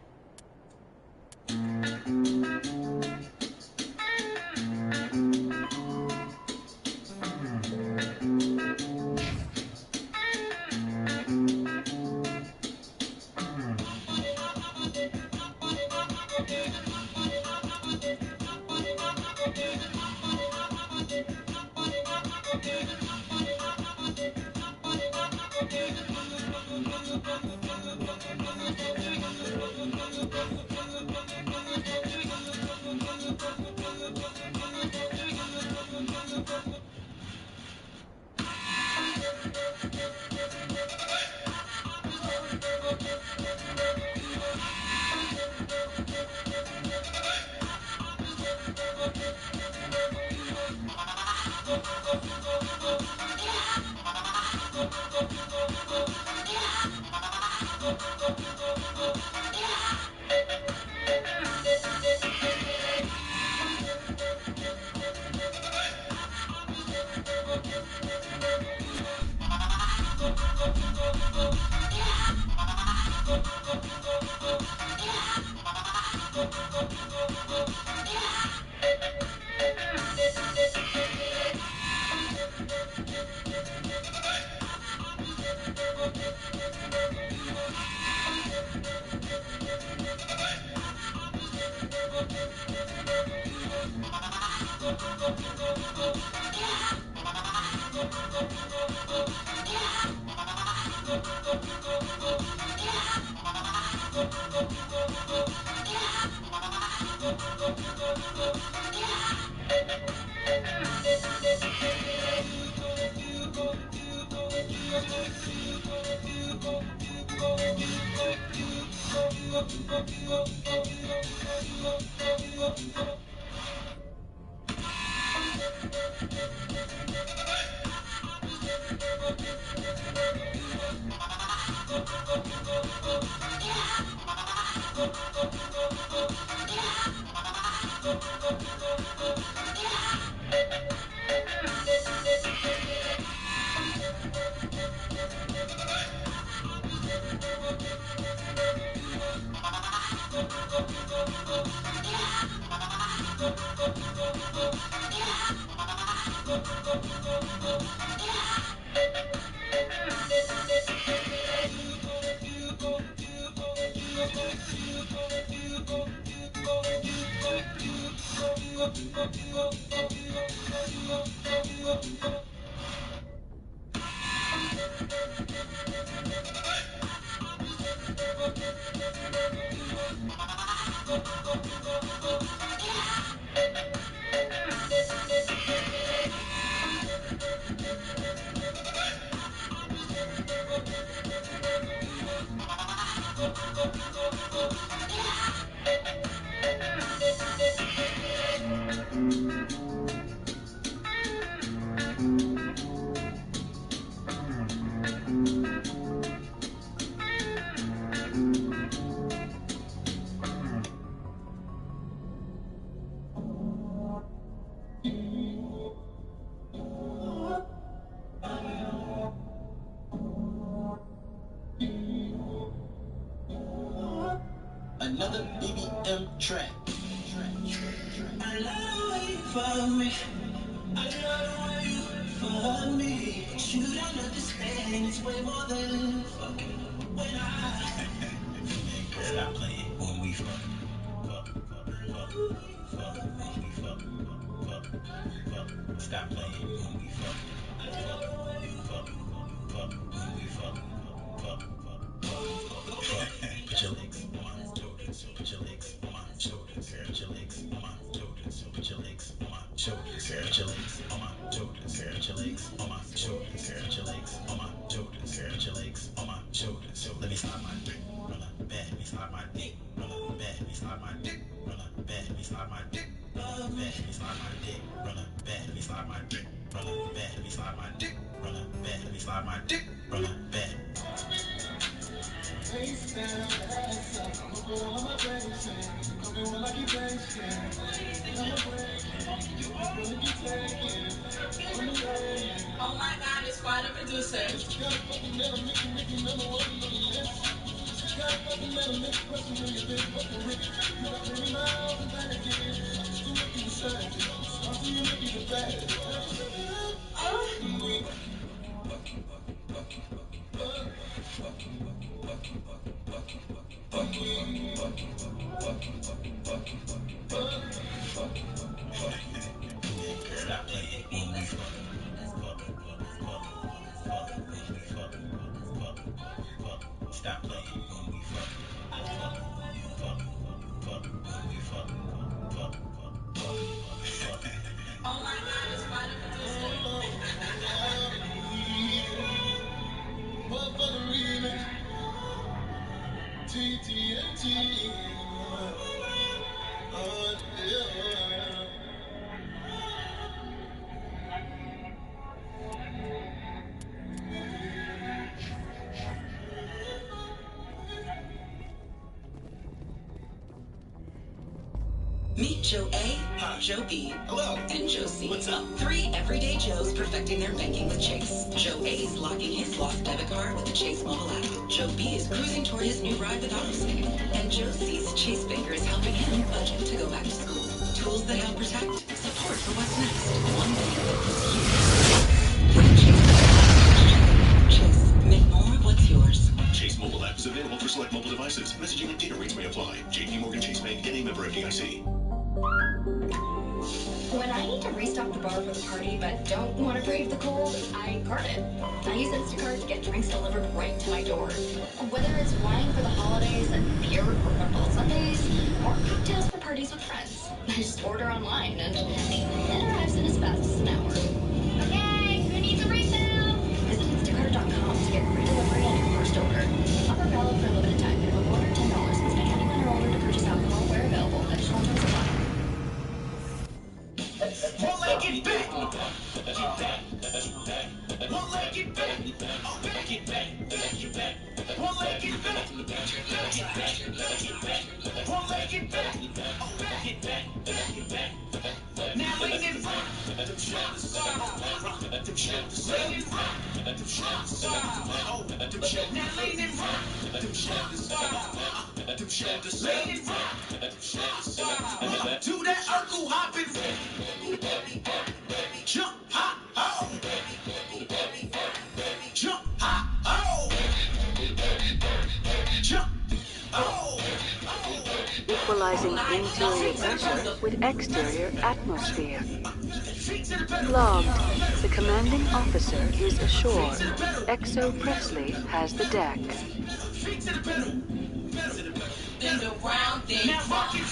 Another BBM track. I love the way you fuck me. I love the way you fuck me. But you don't understand. It's way more than fucking. When I stop playing when we fuck. Stop playing when we fuck. Put your legs on my shoulders. Put your legs on my shoulders. Put your legs on my shoulders. Put your legs on my shoulders. Put your legs on my shoulders. Put your legs on my shoulders. Put your legs on my shoulders. Put your legs on my shoulders. So let me slide my dick. Run up bad. Let me slide my dick. Run up bad. Let me slide my dick. Run up bad. Let me slide my dick. Run up bad. Let me slide my dick. Run up bad. Let me slide my dick. Run up bad. Let me slide my dick. Run up bad. Let me slide my dick. Run up bad. Oh my God, it's quite a producer. Stop playing when we fuck. Oh my God, it's quite a producer. Motherfucker remix. TTNT. Yeah. Meet Joe A, Joe B, and Joe C. What's up? 3 everyday Joes perfecting their banking with Chase. Joe A is locking his lost debit card with the Chase mobile app. Joe B is cruising toward his new ride with AutoSync. And Joe C's Chase banker is helping him budget to go back to school. Tools that help protect. Support for what's next. One thing. Chase, make more of what's yours. Chase mobile app is available for select mobile devices. Messaging and data rates may apply. JP Morgan Chase Bank, and a member FDIC. When I need to restock the bar for the party but don't want to brave the cold, I cart it. I use Instacart to get drinks delivered right to my door. Whether it's wine for the holidays, beer for football Sundays, or cocktails for parties with friends, I just order online and it arrives in as fast as an hour. Okay, who needs a refill? Visit Instacart.com to get free delivery on your first order. Offer valid for a limited time. Minimum order $10. Must be 21 or older to purchase alcohol where available. Additional terms apply. One leg it back. One leg it back. Oh, back it back. One leg it back. One leg it back. Oh, back it back. Now lean in front. Lean in front. Now lean in front. Lean in front. Do that Urkel hopping. Jump, hop, oh. Jump, hop, oh. Jump, oh. Equalizing interior pressure with exterior atmosphere. Logged. The commanding officer is ashore. XO Presley has the deck. Bend around, then rock it,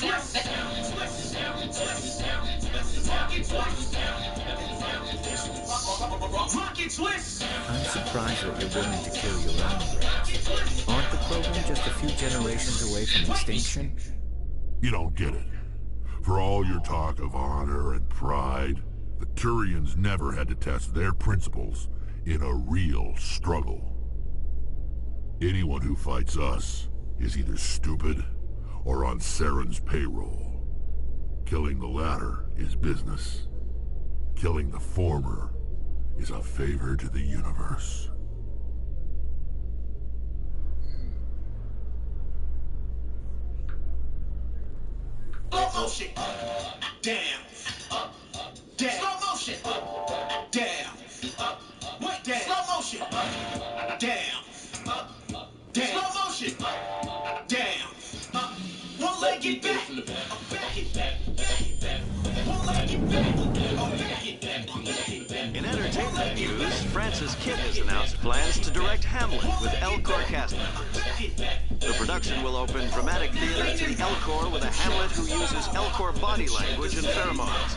twist. I'm surprised that you're willing to kill your own race. Aren't the program just a few generations away from extinction? You don't get it. For all your talk of honor and pride, the Turians never had to test their principles in a real struggle. Anyone who fights us is either stupid or on Saren's payroll. Killing the latter is business. Killing the former is a favor to the universe. Slow motion. Down. Down. Slow motion. Down. Wait, down. Slow motion. Down. Down. Slow motion. Down. One leg it back. Back it back. One leg it back. Back it back. In entertainment news, Francis Kidd has announced plans to direct Hamlet with Elcor cast members. The production will open dramatic theaters in Elcor with a Hamlet who uses Elcor body language and pheromones.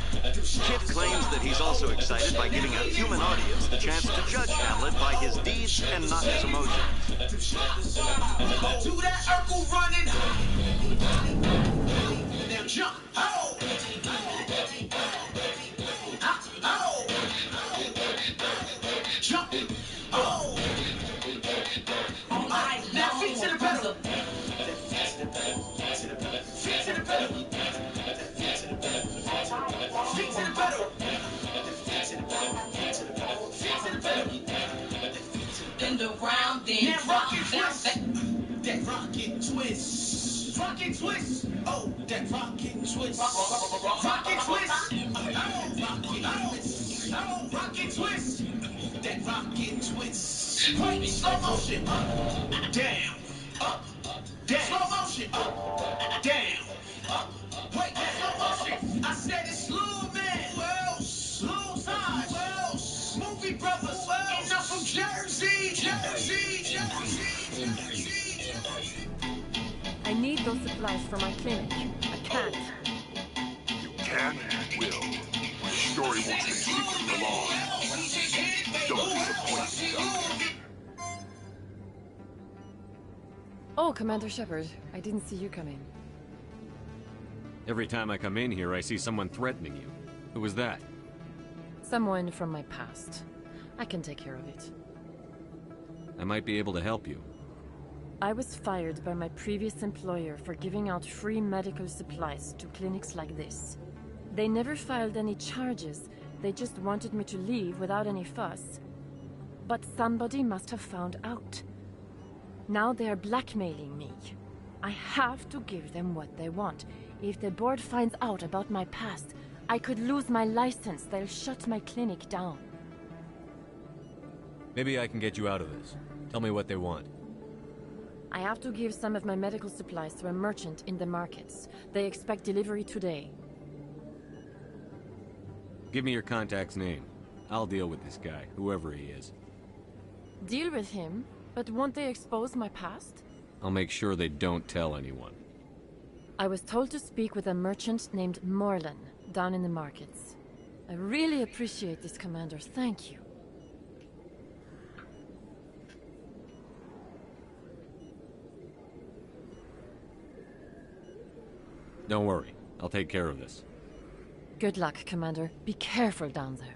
Kidd claims that he's also excited by giving a human audience the chance to judge Hamlet by his deeds and not his emotions. Do that Urkel running. Now jump. Oh. Oh. Jump. Oh. Now feet to the pedal. twist. Rock and twist. Oh, that rock and twist. Rock and twist. Rock and twist. That rock and twist. Wait, slow motion. Down. Up. Down. Slow motion. Down. Wait, slow motion. I said it's slow, man. Well, slow side. Well, movie brothers. Well, I'm from Jersey. I need those supplies for my clinic. I can't. You can and will. My story won't stay secret for long. Don't disappoint me, Doctor. Oh, Commander Shepard. I didn't see you come in. Every time I come in here, I see someone threatening you. Who was that? Someone from my past. I can take care of it. I might be able to help you. I was fired by my previous employer for giving out free medical supplies to clinics like this. They never filed any charges. They just wanted me to leave without any fuss. But somebody must have found out. Now they are blackmailing me. I have to give them what they want. If the board finds out about my past, I could lose my license. They'll shut my clinic down. Maybe I can get you out of this. Tell me what they want. I have to give some of my medical supplies to a merchant in the markets. They expect delivery today. Give me your contact's name. I'll deal with this guy, whoever he is. Deal with him? But won't they expose my past? I'll make sure they don't tell anyone. I was told to speak with a merchant named Morlan, down in the markets. I really appreciate this, Commander. Thank you. Don't worry. I'll take care of this. Good luck, Commander. Be careful down there.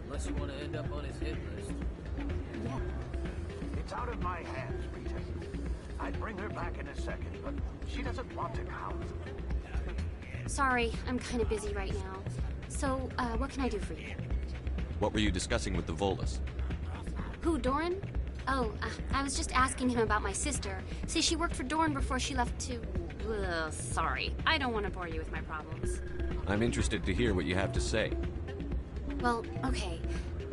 Unless you want to end up on his hit list. Yeah. It's out of my hands, Peter. I'd bring her back in a second, but she doesn't want to come. Sorry, I'm kind of busy right now. So, what can I do for you? What were you discussing with the Volus? Who, Doran? Oh, I was just asking him about my sister. See, she worked for Doran before she left to... Ugh, sorry. I don't want to bore you with my problems. I'm interested to hear what you have to say. Well, okay.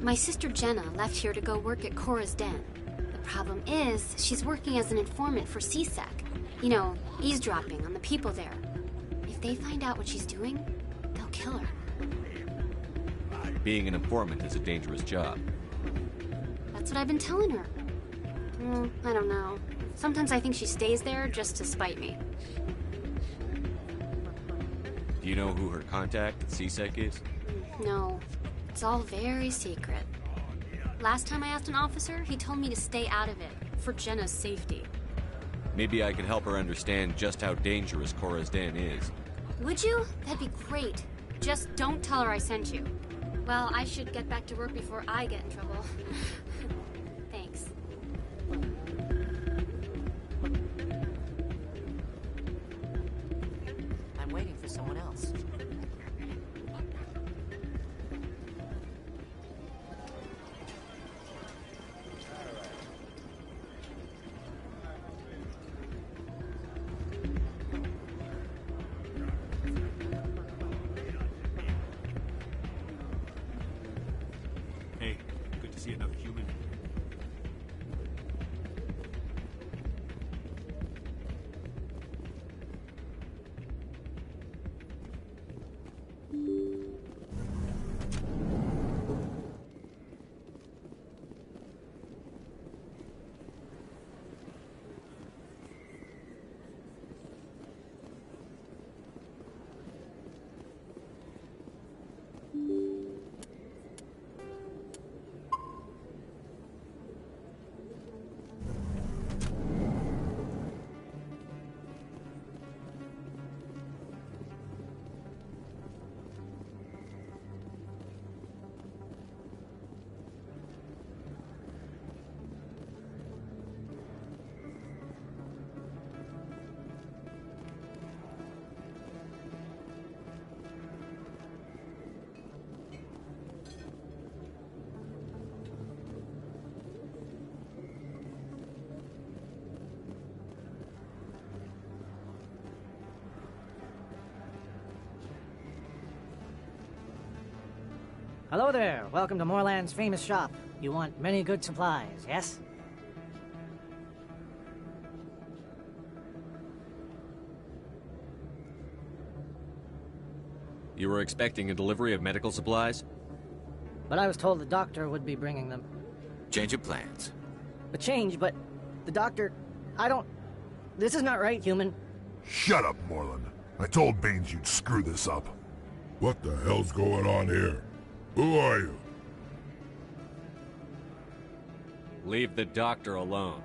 My sister Jenna left here to go work at Cora's Den. The problem is, she's working as an informant for CSEC. You know, eavesdropping on the people there. If they find out what she's doing, they'll kill her. Being an informant is a dangerous job. That's what I've been telling her. I don't know. Sometimes I think she stays there just to spite me. Do you know who her contact at CSEC is? No. It's all very secret. Last time I asked an officer, he told me to stay out of it, for Jenna's safety. Maybe I can help her understand just how dangerous Cora's Den is. Would you? That'd be great. Just don't tell her I sent you. Well, I should get back to work before I get in trouble. Thanks. waiting for someone else. Hey, good to see another human. Hello there. Welcome to Moorland's famous shop. You want many good supplies, yes? You were expecting a delivery of medical supplies? But I was told the doctor would be bringing them. Change of plans. A change, but the doctor... I don't... This is not right, human. Shut up, Moreland. I told Baines you'd screw this up. What the hell's going on here? Who are you? Leave the doctor alone.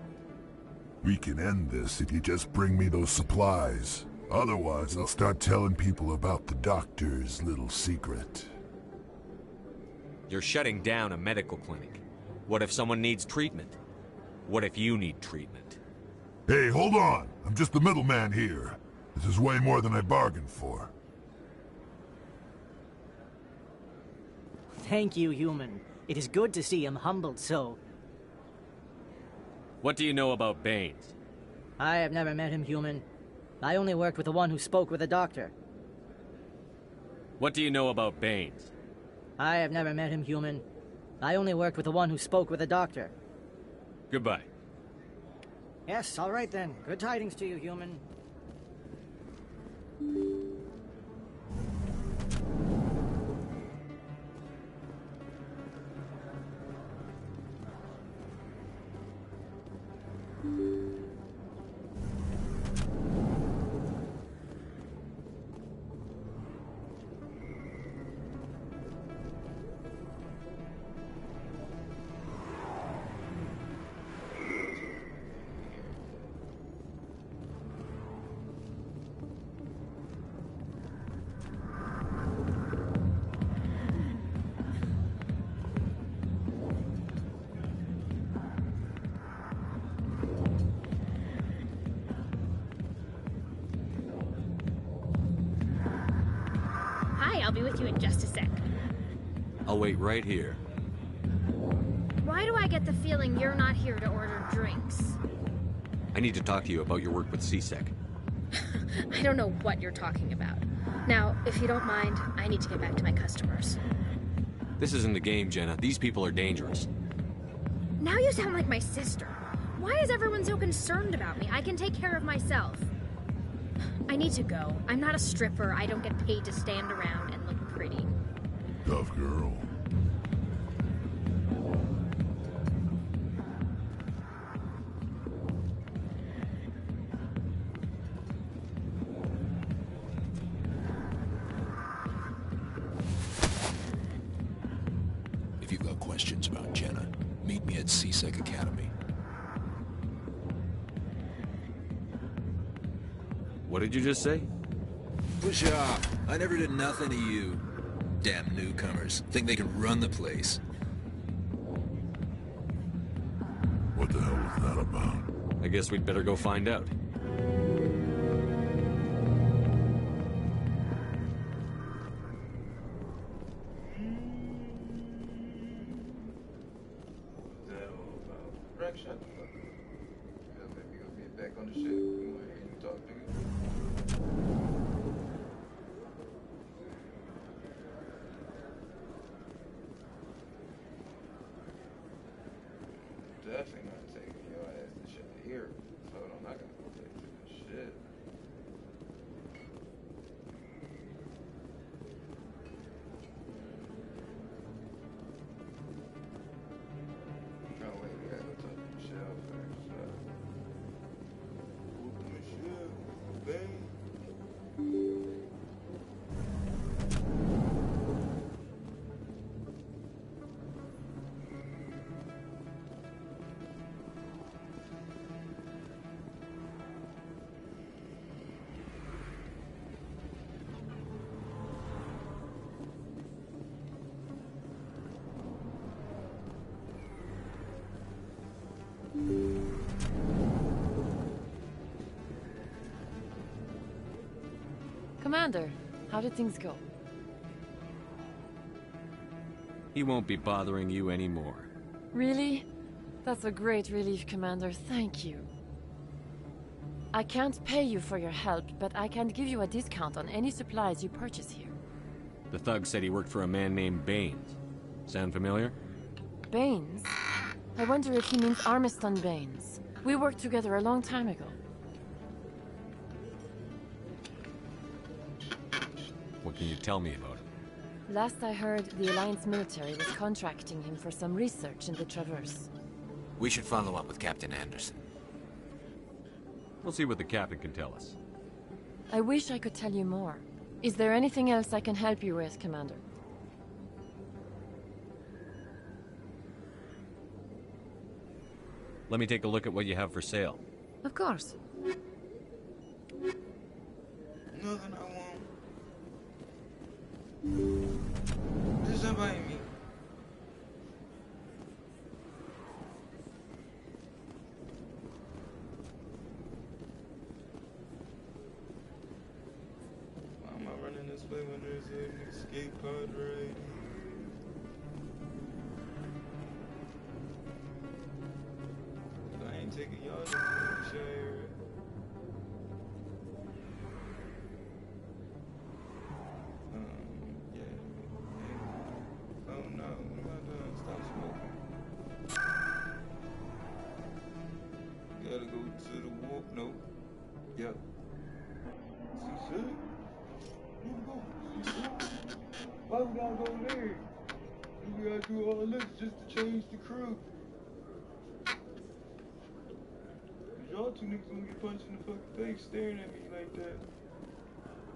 We can end this if you just bring me those supplies. Otherwise, I'll start telling people about the doctor's little secret. You're shutting down a medical clinic. What if someone needs treatment? What if you need treatment? Hey, hold on! I'm just the middleman here. This is way more than I bargained for. Thank you, human. It is good to see him humbled so. What do you know about Baines? I have never met him, human. I only worked with the one who spoke with the doctor. What do you know about Baines? I have never met him, human. I only worked with the one who spoke with the doctor. Goodbye. Yes, all right then. Good tidings to you, human. I'll be with you in just a sec. I'll wait right here. Why do I get the feeling you're not here to order drinks? I need to talk to you about your work with CSEC. I don't know what you're talking about. Now, if you don't mind, I need to get back to my customers. This isn't a game, Jenna. These people are dangerous. Now you sound like my sister. Why is everyone so concerned about me? I can take care of myself. I need to go. I'm not a stripper. I don't get paid to stand around and look pretty. Tough girl. If you've got questions about Jenna, meet me at CSEC Academy. What did you just say? Push off. I never did nothing to you. Damn newcomers. Think they can run the place. What the hell was that about? I guess we'd better go find out. shut the fuck up. You gonna make me go get back on the shit? You wanna hear you talk, nigga? Definitely not taking your ass to shit here. Hold on, I gotta go back to this shit. Oh wait, we gotta go talk to Michelle first. Whoop Michelle, babe. Commander, how did things go? He won't be bothering you anymore. Really? That's a great relief, Commander. Thank you. I can't pay you for your help, but I can give you a discount on any supplies you purchase here. The thug said he worked for a man named Baines. Sound familiar? Baines? I wonder if he means Armiston Baines. We worked together a long time ago. What can you tell me about him? Last I heard, the Alliance military was contracting him for some research in the Traverse. We should follow up with Captain Anderson. We'll see what the captain can tell us. I wish I could tell you more. Is there anything else I can help you with, Commander? Let me take a look at what you have for sale. Of course. Nothing I want. There's somebody me. Why am I running this way when there's an escape pod right here? I ain't taking y'all to the share. Oh no, what am I doing? Stop smoking. Gotta go to the walk. Nope. Yep. See, shit? Why we gotta go there? We gotta do all this just to change the crew. Y'all two niggas gonna get punched in the fucking face staring at me like that.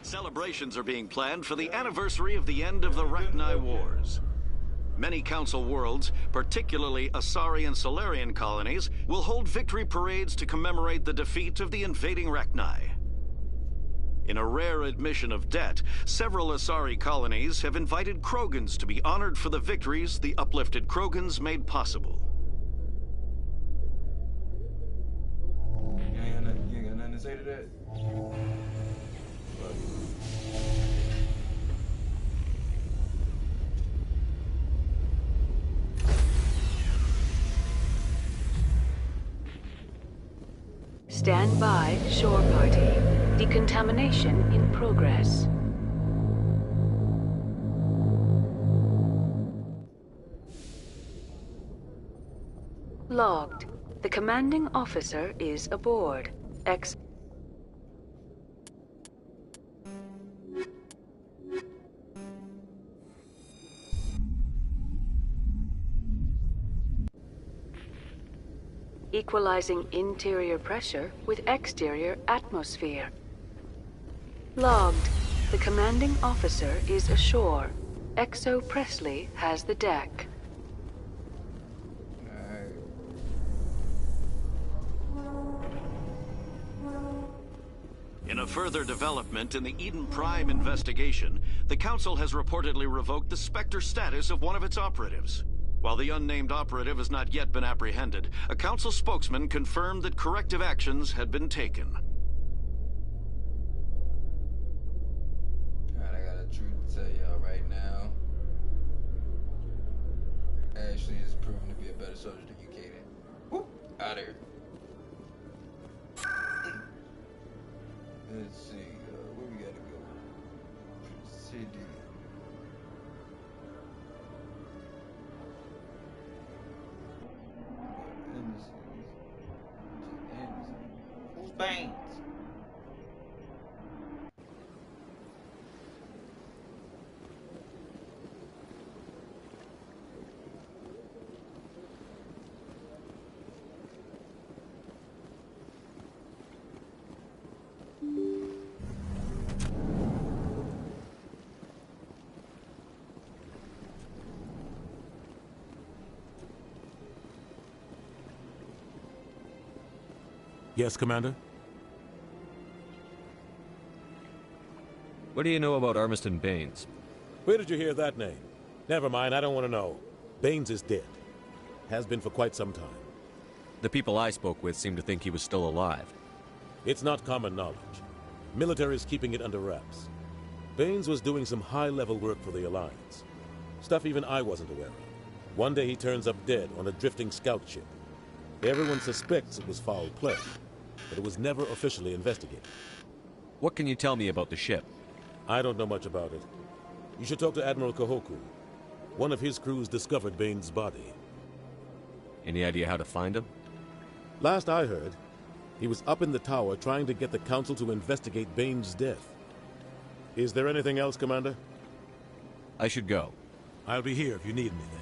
Celebrations are being planned for the anniversary of the end of the Rachni Wars. Many Council worlds, particularly Asari and Solarian colonies, will hold victory parades to commemorate the defeat of the invading Rachni. In a rare admission of debt, several Asari colonies have invited Krogans to be honored for the victories the uplifted Krogans made possible. You ain't got nothing to say to that? Stand by, shore party. Decontamination in progress. Logged. The commanding officer is aboard. Equalizing interior pressure with exterior atmosphere. Logged. The commanding officer is ashore. Exo Presley has the deck. In a further development in the Eden Prime investigation, the Council has reportedly revoked the Spectre status of one of its operatives. While the unnamed operative has not yet been apprehended, a Council spokesman confirmed that corrective actions had been taken. Alright, I got a truth to tell y'all right now. Ashley is proven to be a better soldier than you, Kaden. Whoop! Out of here. Let's see, where we gotta go? City. Who's Baines? Yes, Commander? What do you know about Armiston Baines? Where did you hear that name? Never mind, I don't want to know. Baines is dead. Has been for quite some time. The people I spoke with seem to think he was still alive. It's not common knowledge. Military is keeping it under wraps. Baines was doing some high-level work for the Alliance. Stuff even I wasn't aware of. One day he turns up dead on a drifting scout ship. Everyone suspects it was foul play, but it was never officially investigated. What can you tell me about the ship? I don't know much about it. You should talk to Admiral Kahoku. One of his crews discovered Baines' body. Any idea how to find him? Last I heard, he was up in the tower trying to get the Council to investigate Baines' death. Is there anything else, Commander? I should go. I'll be here if you need anything.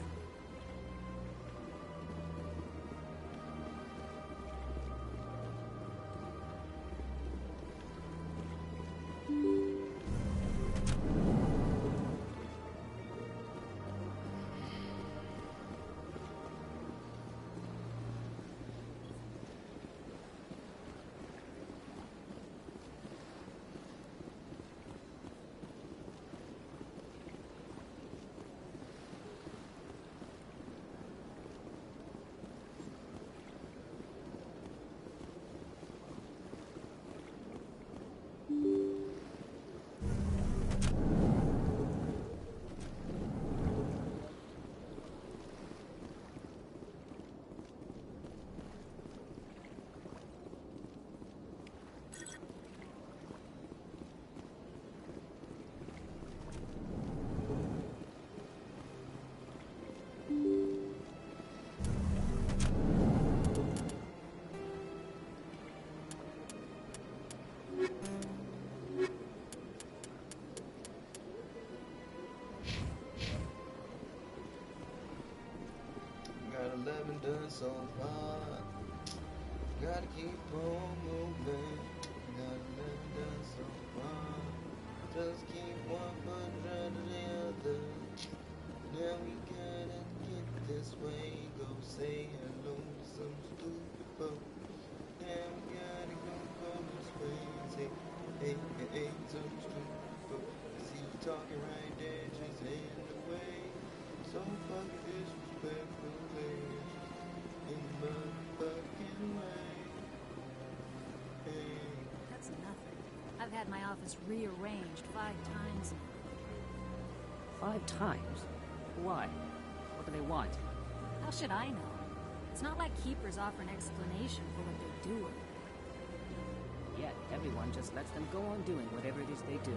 Got 11 done so far. Gotta keep on moving. Got 11 done so far. Just keep one foot in front of the other. Now we gotta get this way. Go say hello to some stupid folk. Now we gotta go this way. Say hey, hey, hey, some stupid folk. I see you talking right there, just in the way. So fucking disrespectful. That's nothing. I've had my office rearranged 5 times. 5 times? Why? What do they want? How should I know? It's not like keepers offer an explanation for what they're doing. Yet everyone just lets them go on doing whatever it is they do.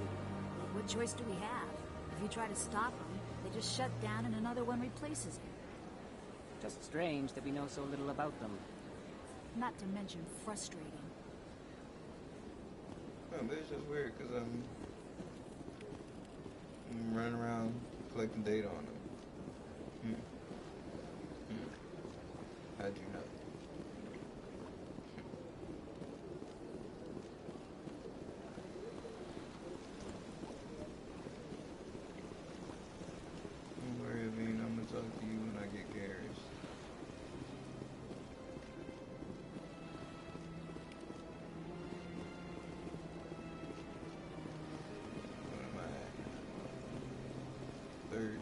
What choice do we have? If you try to stop them, they just shut down and another one replaces it. Just strange that we know so little about them. Not to mention frustrating. Oh, but it's just weird because I'm running around collecting data on them. How'd you know? Don't worry, Aveen, I'm gonna talk to you when I get Garrus. What am I at? 13.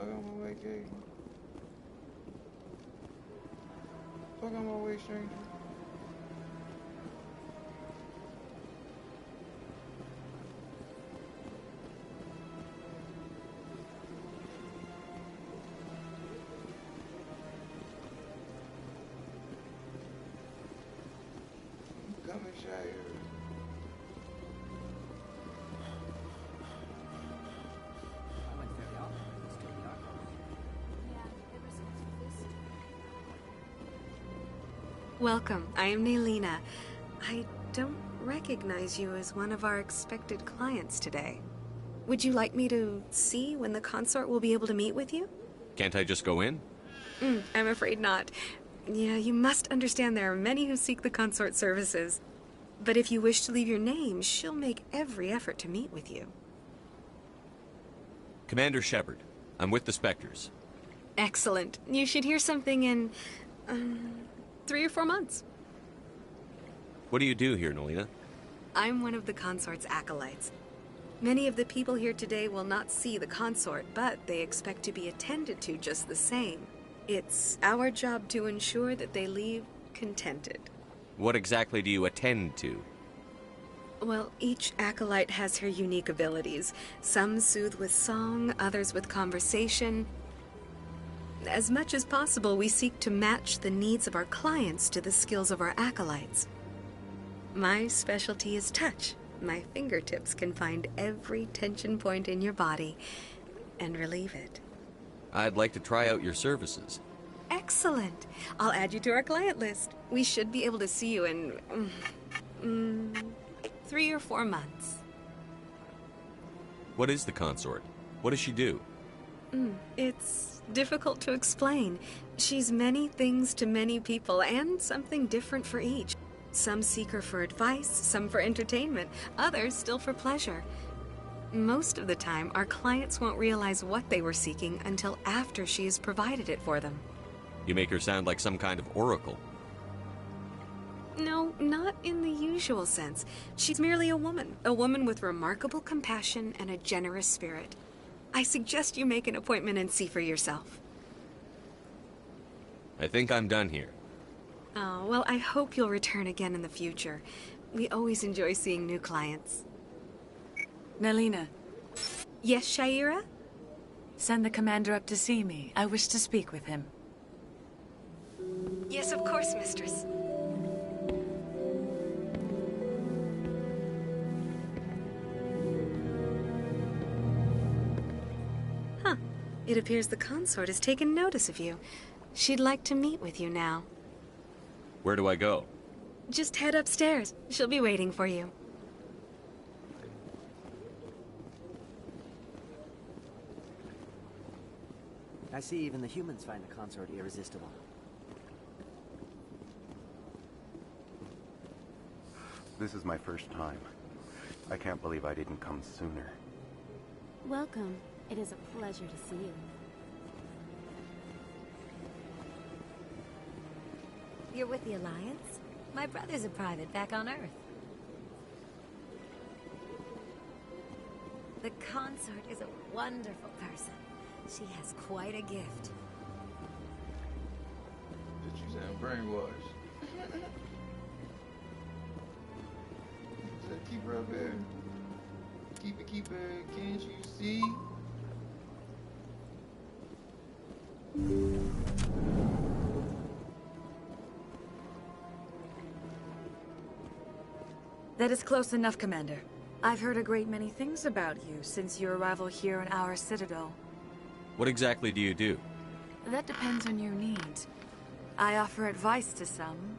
Fuck on my way, Katie. Fuck on my way, stranger. Come and share. Welcome. I am Nailina. I don't recognize you as one of our expected clients today. Would you like me to see when the consort will be able to meet with you? Can't I just go in? I'm afraid not. Yeah, you must understand there are many who seek the consort services. But if you wish to leave your name, she'll make every effort to meet with you. Commander Shepard. I'm with the Spectres. Excellent. You should hear something in 3 or 4 months. What do you do here, Nailina? I'm one of the consort's acolytes. Many of the people here today will not see the consort, but they expect to be attended to just the same. It's our job to ensure that they leave contented. What exactly do you attend to? Well, each acolyte has her unique abilities. Some soothe with song, others with conversation. As much as possible, we seek to match the needs of our clients to the skills of our acolytes. My specialty is touch. My fingertips can find every tension point in your body and relieve it. I'd like to try out your services. Excellent. I'll add you to our client list. We should be able to see you in 3 or 4 months. What is the consort? What does she do? It's difficult to explain. She's many things to many people, and something different for each. Some seek her for advice, some for entertainment, others still for pleasure. Most of the time, our clients won't realize what they were seeking until after she has provided it for them. You make her sound like some kind of oracle. No, not in the usual sense. She's merely a woman with remarkable compassion and a generous spirit. I suggest you make an appointment and see for yourself. I think I'm done here. Oh, well, I hope you'll return again in the future. We always enjoy seeing new clients. Nailina. Yes, Jaejstar? Send the commander up to see me. I wish to speak with him. Yes, of course, mistress. Huh. It appears the consort has taken notice of you. She'd like to meet with you now. Where do I go? Just head upstairs. She'll be waiting for you. I see even the humans find the consort irresistible. This is my first time. I can't believe I didn't come sooner. Welcome. It is a pleasure to see you. You're with the Alliance? My brother's a private back on Earth. The consort is a wonderful person. She has quite a gift. Did you sound brainwashed? Said keep her up here. Keep her, can't you see? That is close enough, Commander. I've heard a great many things about you since your arrival here in our citadel. What exactly do you do? That depends on your needs. I offer advice to some,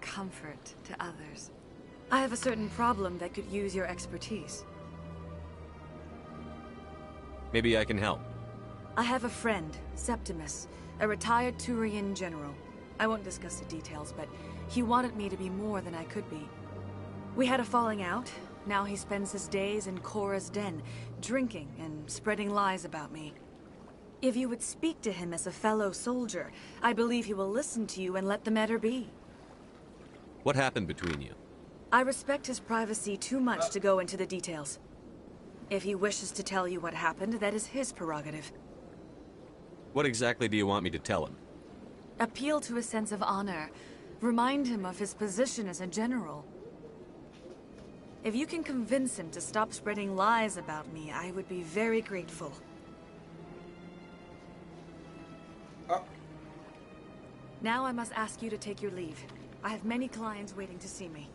comfort to others. I have a certain problem that could use your expertise. Maybe I can help. I have a friend, Septimus, a retired Turian general. I won't discuss the details, but he wanted me to be more than I could be. We had a falling out. Now he spends his days in Cora's den, drinking and spreading lies about me. If you would speak to him as a fellow soldier, I believe he will listen to you and let the matter be. What happened between you? I respect his privacy too much to go into the details. If he wishes to tell you what happened, that is his prerogative. What exactly do you want me to tell him? Appeal to his sense of honor. Remind him of his position as a general. If you can convince him to stop spreading lies about me, I would be very grateful. Now I must ask you to take your leave. I have many clients waiting to see me.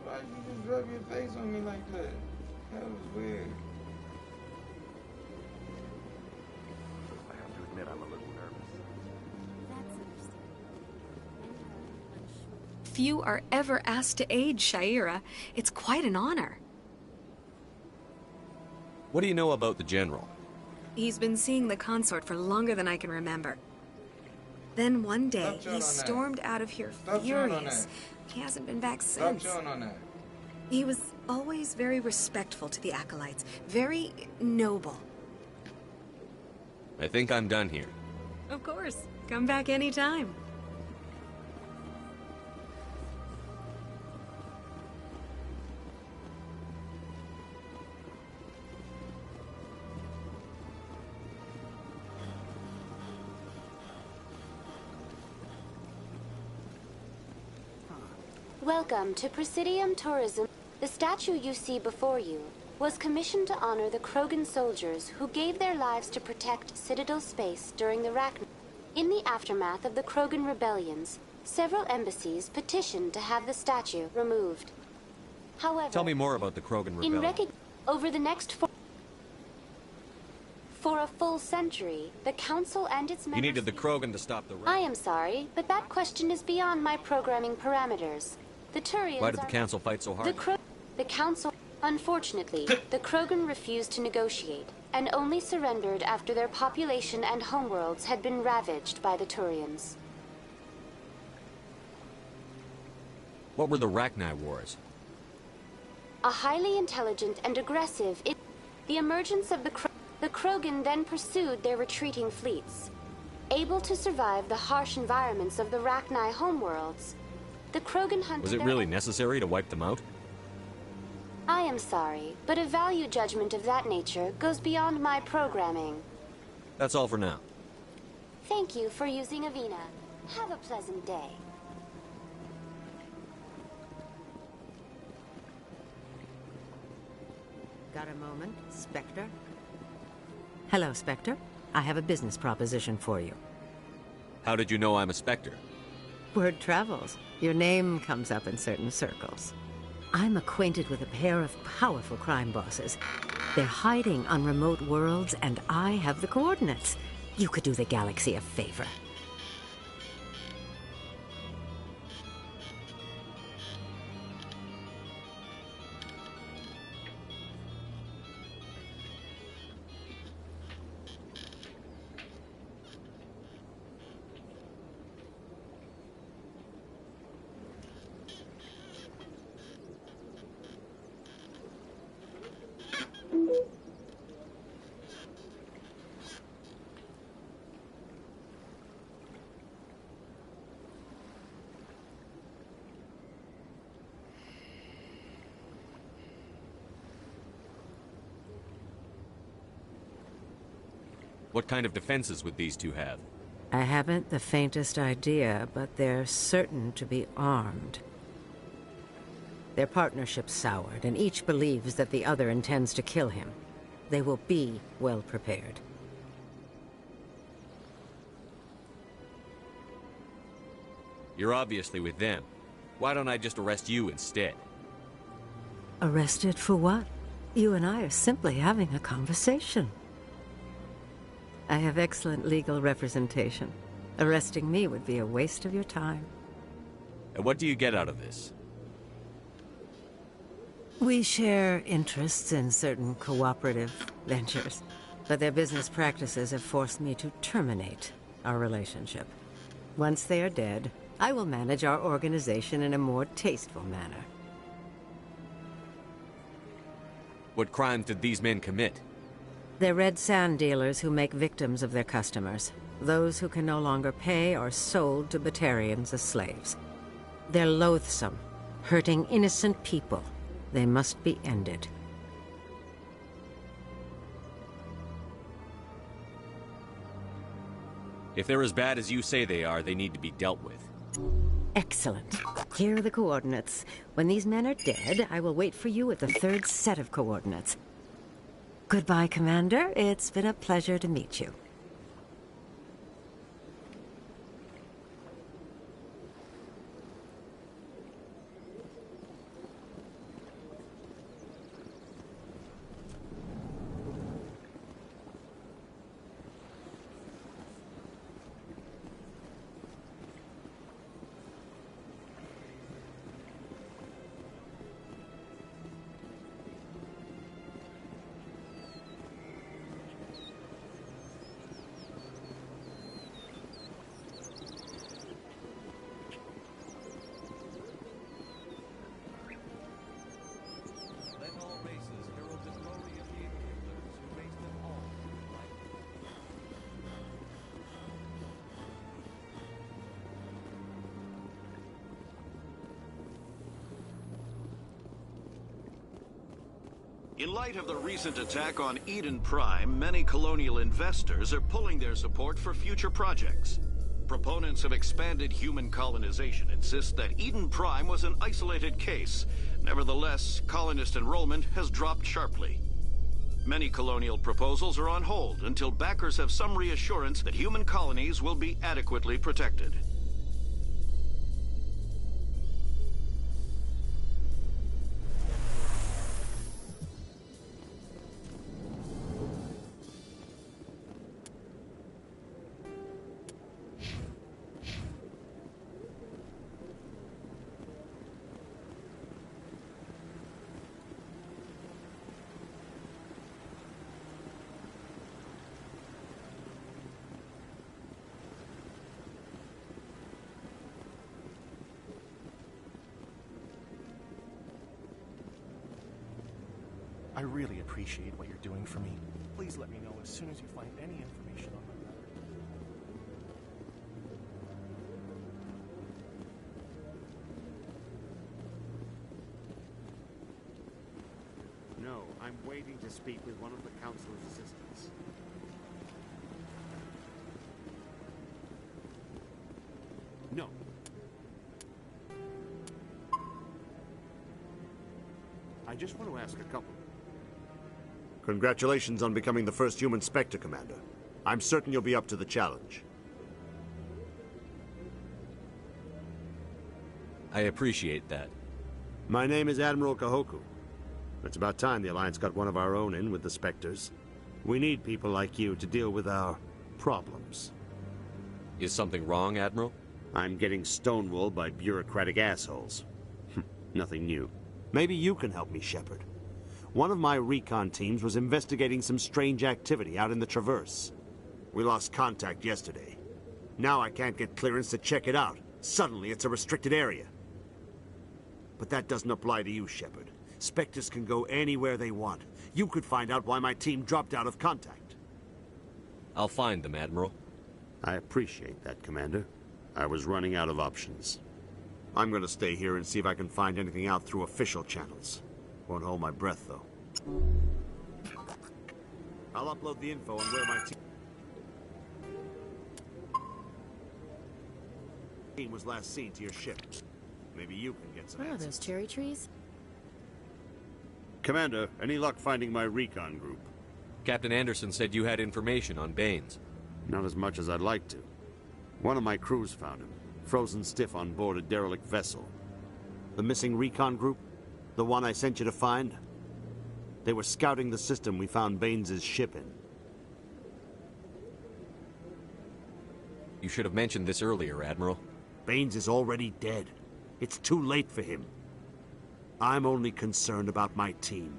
Why did you just rub your face on me like that? That was weird. I have to admit, I'm a little nervous. Few are ever asked to aid Jaejstar. It's quite an honor. What do you know about the General? He's been seeing the consort for longer than I can remember. Then one day, he stormed out of here furious. He hasn't been back since. Stop chewing on that. He was always very respectful to the acolytes, very noble. I think I'm done here. Of course. Come back anytime. Welcome to Presidium Tourism. The statue you see before you was commissioned to honor the Krogan soldiers who gave their lives to protect Citadel space during the Ragnarok. In the aftermath of the Krogan rebellions, several embassies petitioned to have the statue removed. However, Tell me more about the Krogan rebellion. Over the next for a full century, the Council and its members... You needed the Krogan to stop the I am sorry, but that question is beyond my programming parameters. The Turians Why did the Council fight so hard? The Council... Unfortunately, the Krogan refused to negotiate, and only surrendered after their population and homeworlds had been ravaged by the Turians. What were the Rachni Wars? A highly intelligent and aggressive... The emergence of the Krogan then pursued their retreating fleets. Able to survive the harsh environments of the Rachni homeworlds, the Krogan hunted... Was it really necessary to wipe them out? I am sorry, but a value judgment of that nature goes beyond my programming. That's all for now. Thank you for using Avina. Have a pleasant day. Got a moment, Spectre? Hello, Spectre. I have a business proposition for you. How did you know I'm a Spectre? Word travels. Your name comes up in certain circles. I'm acquainted with a pair of powerful crime bosses. They're hiding on remote worlds, and I have the coordinates. You could do the galaxy a favor. What kind of defenses would these two have? I haven't the faintest idea, but they're certain to be armed. Their partnership's soured, and each believes that the other intends to kill him. They will be well prepared. You're obviously with them. Why don't I just arrest you instead? Arrested for what? You and I are simply having a conversation. I have excellent legal representation. Arresting me would be a waste of your time. And what do you get out of this? We share interests in certain cooperative ventures, but their business practices have forced me to terminate our relationship. Once they are dead, I will manage our organization in a more tasteful manner. What crimes did these men commit? They're red sand dealers who make victims of their customers. Those who can no longer pay are sold to Batarians as slaves. They're loathsome, hurting innocent people. They must be ended. If they're as bad as you say they are, they need to be dealt with. Excellent. Here are the coordinates. When these men are dead, I will wait for you at the third set of coordinates. Goodbye, Commander. It's been a pleasure to meet you. In light of the recent attack on Eden Prime, many colonial investors are pulling their support for future projects. Proponents of expanded human colonization insist that Eden Prime was an isolated case. Nevertheless, colonist enrollment has dropped sharply. Many colonial proposals are on hold until backers have some reassurance that human colonies will be adequately protected. I really appreciate what you're doing for me. Please let me know as soon as you find any information on my matter. No, I'm waiting to speak with one of the Council's assistants. No. I just want to ask a couple. Congratulations on becoming the first human Spectre, Commander. I'm certain you'll be up to the challenge. I appreciate that. My name is Admiral Kahoku. It's about time the Alliance got one of our own in with the Spectres. We need people like you to deal with our problems. Is something wrong, Admiral? I'm getting stonewalled by bureaucratic assholes. Nothing new. Maybe you can help me, Shepard. One of my recon teams was investigating some strange activity out in the Traverse. We lost contact yesterday. Now I can't get clearance to check it out. Suddenly it's a restricted area. But that doesn't apply to you, Shepard. Spectres can go anywhere they want. You could find out why my team dropped out of contact. I'll find them, Admiral. I appreciate that, Commander. I was running out of options. I'm going to stay here and see if I can find anything out through official channels. Won't hold my breath, though. I'll upload the info on where my team was last seen to your ship. Maybe you can get some What are answers. those cherry trees? Commander, any luck finding my recon group? Captain Anderson said you had information on Baines. Not as much as I'd like to. One of my crews found him, frozen stiff on board a derelict vessel. The missing recon group? The one I sent you to find? They were scouting the system we found Baines' ship in. You should have mentioned this earlier, Admiral. Baines is already dead. It's too late for him. I'm only concerned about my team.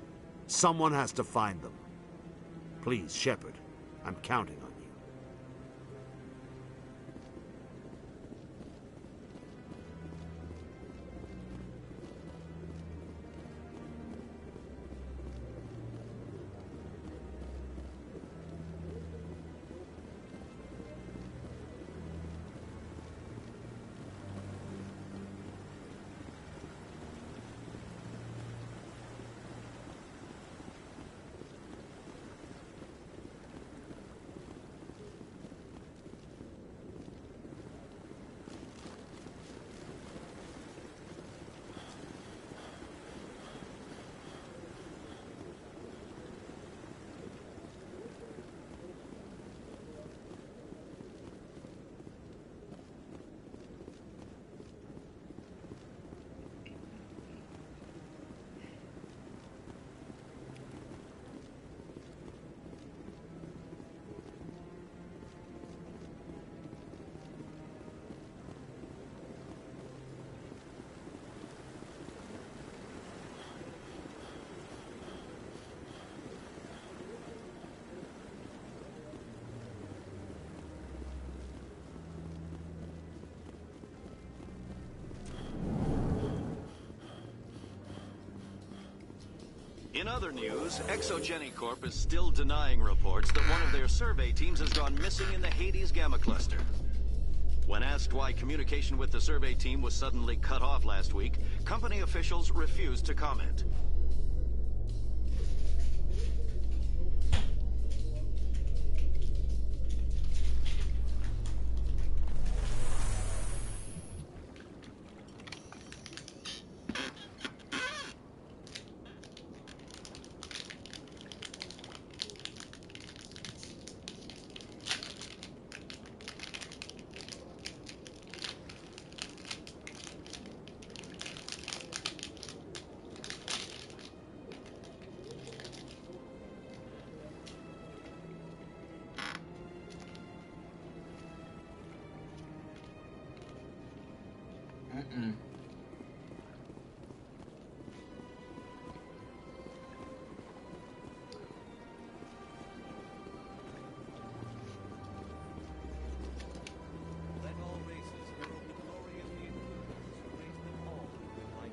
Someone has to find them. Please, Shepard, I'm counting on you. In other news, Exogeny Corp is still denying reports that one of their survey teams has gone missing in the Hades Gamma Cluster. When asked why communication with the survey team was suddenly cut off last week, company officials refused to comment.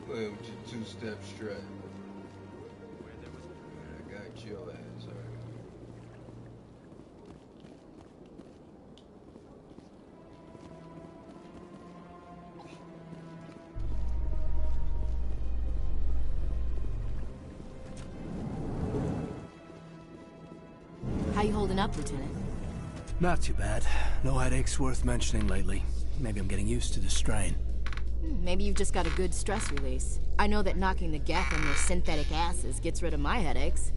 Play with your two-step strut. I got your ass, alright. How you holding up, Lieutenant? Not too bad. No headaches worth mentioning lately. Maybe I'm getting used to the strain. Maybe you've just got a good stress release. I know that knocking the geth on your synthetic asses gets rid of my headaches.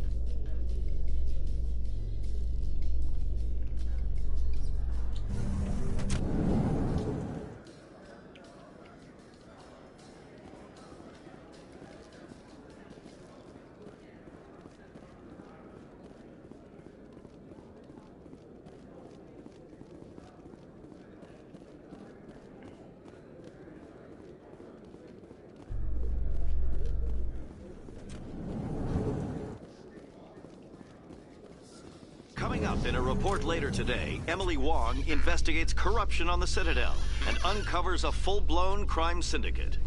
Coming up in a report later today, Emily Wong investigates corruption on the Citadel and uncovers a full-blown crime syndicate.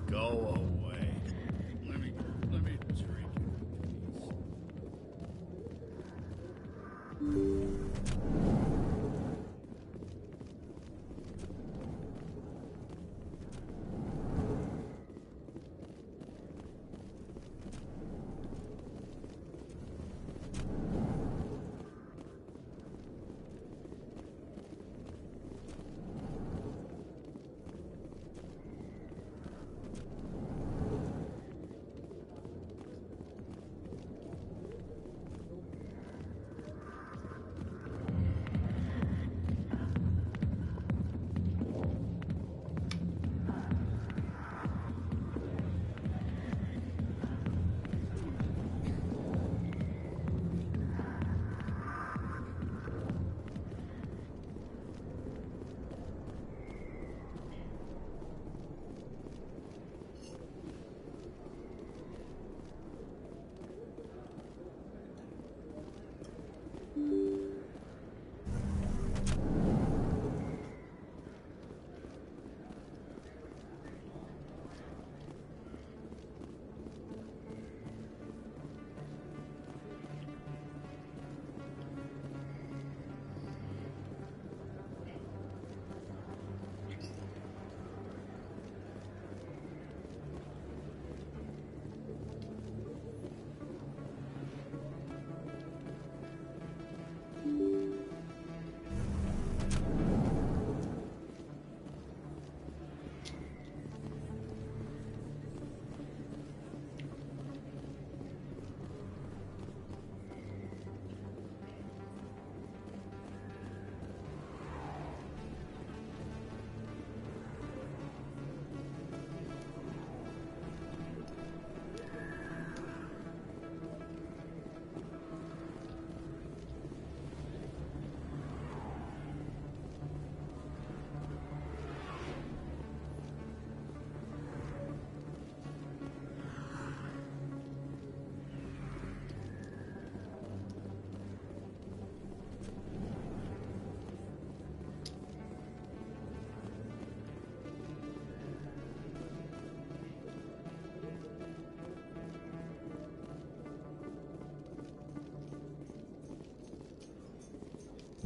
Go away. Let me drink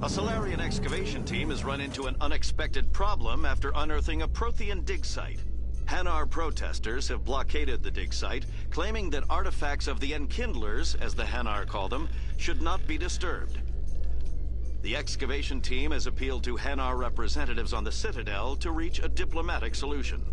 A Solarian excavation team has run into an unexpected problem after unearthing a Prothean dig site. Hanar protesters have blockaded the dig site, claiming that artifacts of the Enkindlers, as the Hanar call them, should not be disturbed. The excavation team has appealed to Hanar representatives on the Citadel to reach a diplomatic solution.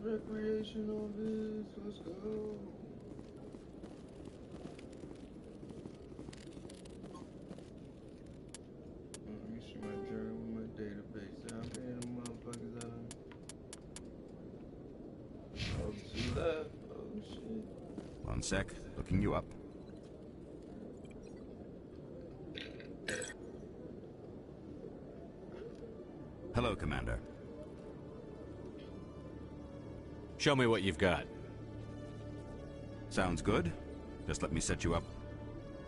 Recreational biz, let's go. Let me see my journal with my database. I'm paying them motherfuckers out. Oh, two left. Oh, shit. One sec, looking you up. Hello, Commander. Show me what you've got. Sounds good. Just let me set you up.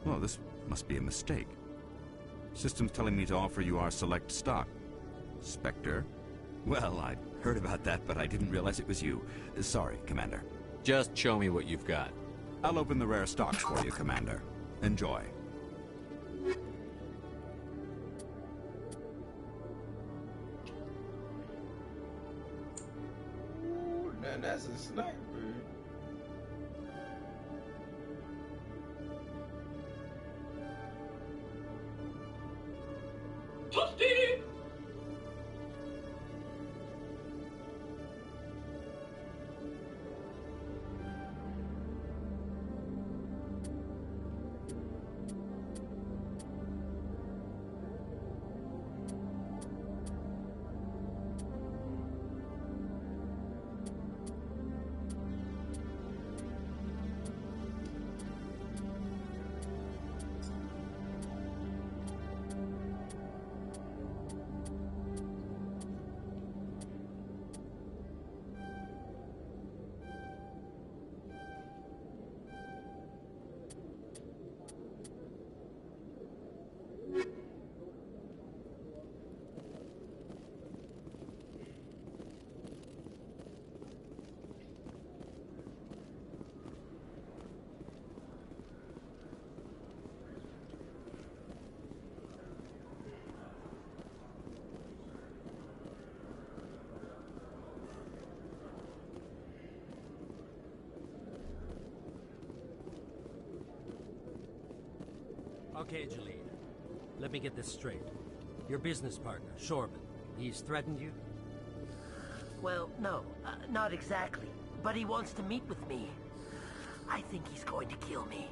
Oh, this must be a mistake. System's telling me to offer you our select stock. Spectre? Well, I heard about that, but I didn't realize it was you. Sorry, Commander. Just show me what you've got. I'll open the rare stocks for you, Commander. Enjoy. Man, that's a sniper. Toasty! Okay, Jaleel. Let me get this straight. Your business partner, Shorban, he's threatened you? Well, no, not exactly. But he wants to meet with me. I think he's going to kill me.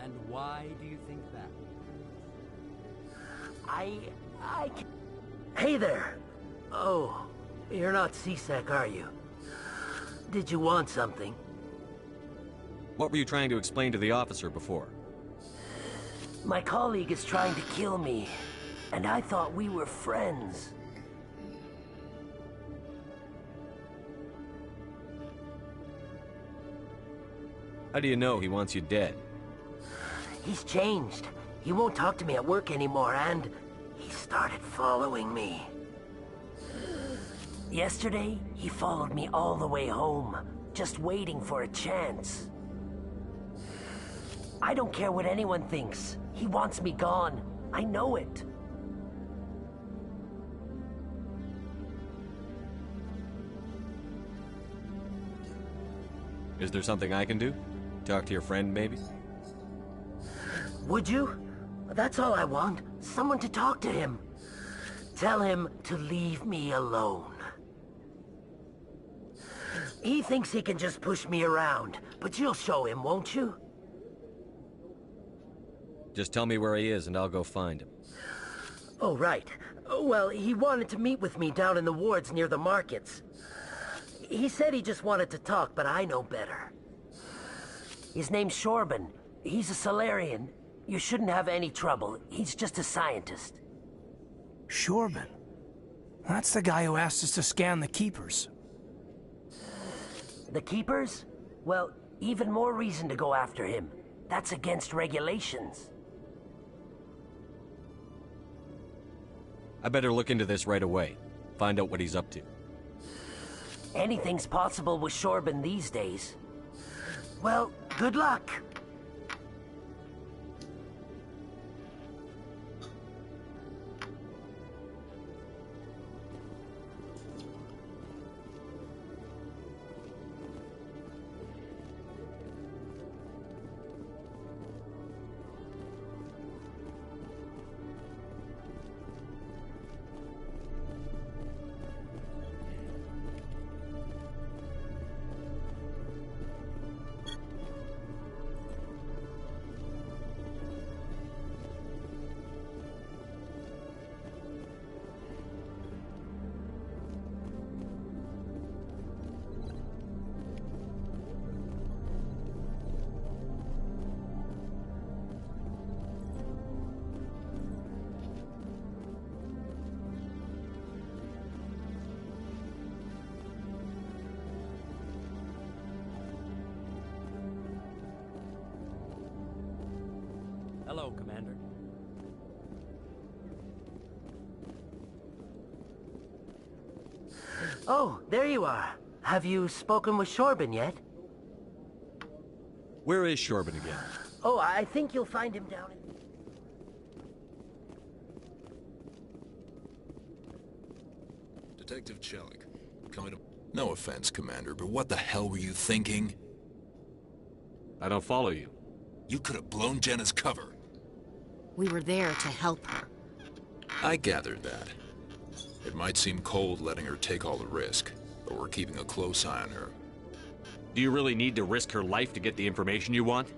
And why do you think that? Hey there! Oh, you're not C-Sec, are you? Did you want something? What were you trying to explain to the officer before? My colleague is trying to kill me, and I thought we were friends. How do you know he wants you dead? He's changed. He won't talk to me at work anymore, and he started following me. Yesterday, he followed me all the way home, just waiting for a chance. I don't care what anyone thinks. He wants me gone. I know it. Is there something I can do? Talk to your friend, maybe? Would you? That's all I want. Someone to talk to him. Tell him to leave me alone. He thinks he can just push me around, but you'll show him, won't you? Just tell me where he is and I'll go find him. Oh, right. Well, he wanted to meet with me down in the wards near the markets. He said he just wanted to talk, but I know better. His name's Shorban. He's a Solarian. You shouldn't have any trouble. He's just a scientist. Shorben. That's the guy who asked us to scan the Keepers. The Keepers? Well, even more reason to go after him. That's against regulations. I better look into this right away. Find out what he's up to. Anything's possible with Shorben these days. Well, good luck. Hello, Commander. Oh, there you are. Have you spoken with Shorben yet? Where is Shorben again? Oh, I think you'll find him down in... Detective Chelik, coming to... No offense, Commander, but what the hell were you thinking? I don't follow you. You could have blown Jenna's cover. We were there to help her. I gathered that. It might seem cold letting her take all the risk, but we're keeping a close eye on her. Do you really need to risk her life to get the information you want?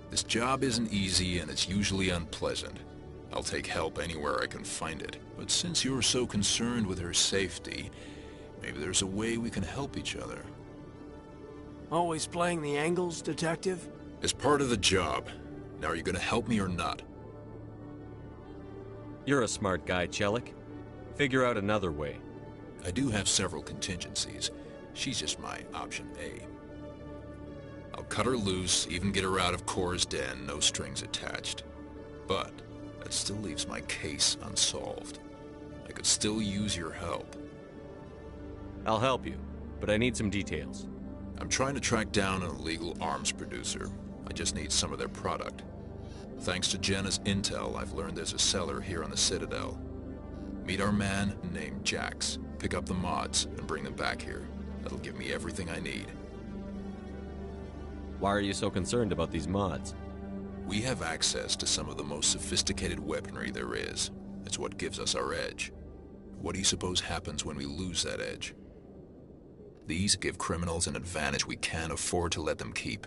This job isn't easy and it's usually unpleasant. I'll take help anywhere I can find it. But since you're so concerned with her safety, maybe there's a way we can help each other. Always playing the angles, Detective? As part of the job. Now are you gonna help me or not? You're a smart guy, Chelik. Figure out another way. I do have several contingencies. She's just my option A. I'll cut her loose, even get her out of Cora's den, no strings attached. But that still leaves my case unsolved. I could still use your help. I'll help you, but I need some details. I'm trying to track down an illegal arms producer. I just need some of their product. Thanks to Jenna's intel, I've learned there's a seller here on the Citadel. Meet our man named Jax. Pick up the mods and bring them back here. That'll give me everything I need. Why are you so concerned about these mods? We have access to some of the most sophisticated weaponry there is. It's what gives us our edge. What do you suppose happens when we lose that edge? These give criminals an advantage we can't afford to let them keep.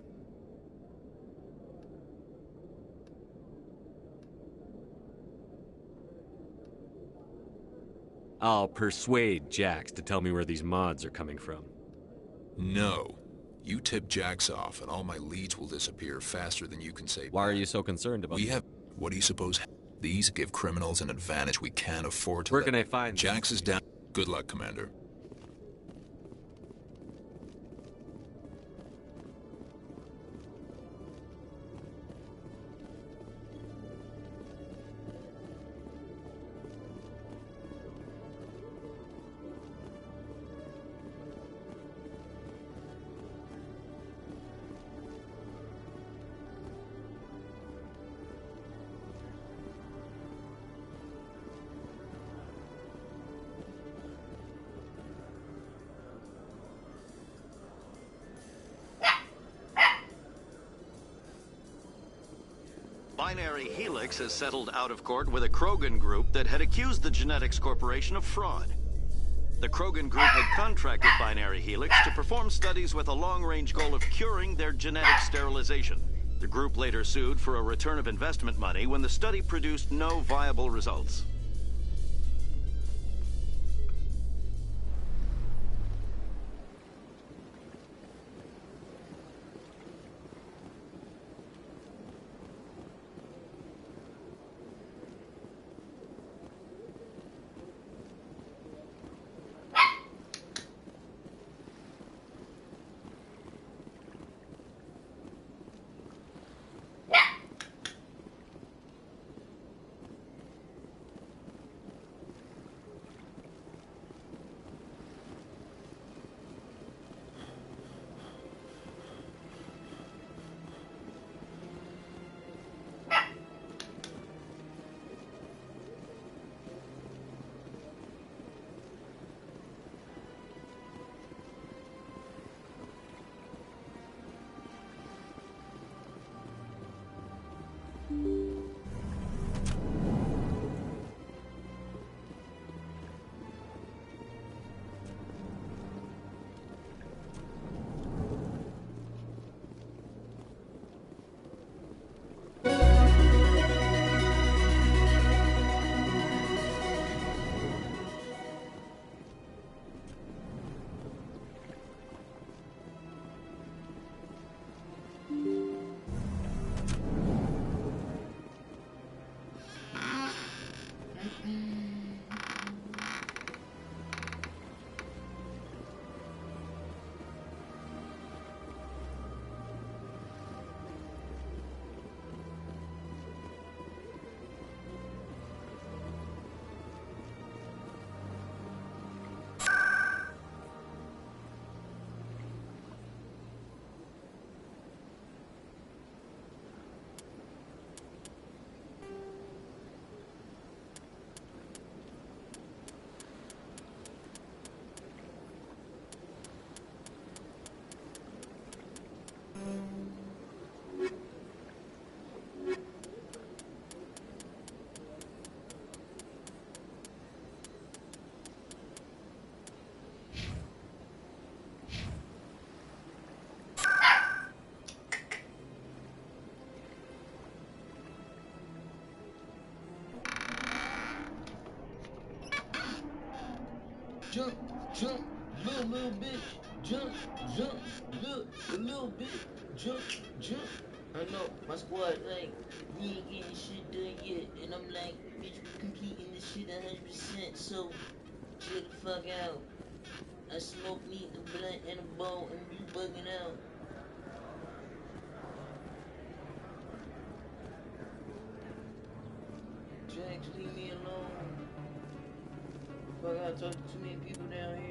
I'll persuade Jax to tell me where these mods are coming from. No. You tip Jax off and all my leads will disappear faster than you can say. Why are you so concerned about We have... What do you suppose... These give criminals an advantage we can't afford to Where can I find Jax is down. Good luck, Commander. Binary Helix has settled out of court with a Krogan group that had accused the Genetics Corporation of fraud. The Krogan group had contracted Binary Helix to perform studies with a long-range goal of curing their genetic sterilization. The group later sued for a return of investment money when the study produced no viable results. jump, little bit, jump, a little bit, jump. I know, my squad, like, we ain't getting this shit done yet, and I'm like, bitch, we completing this shit 100%, so chill the fuck out. I smoke meat, a blunt, and a bowl, and you bugging out. Jack, leave me alone. Fuck, I talk to too many people down here.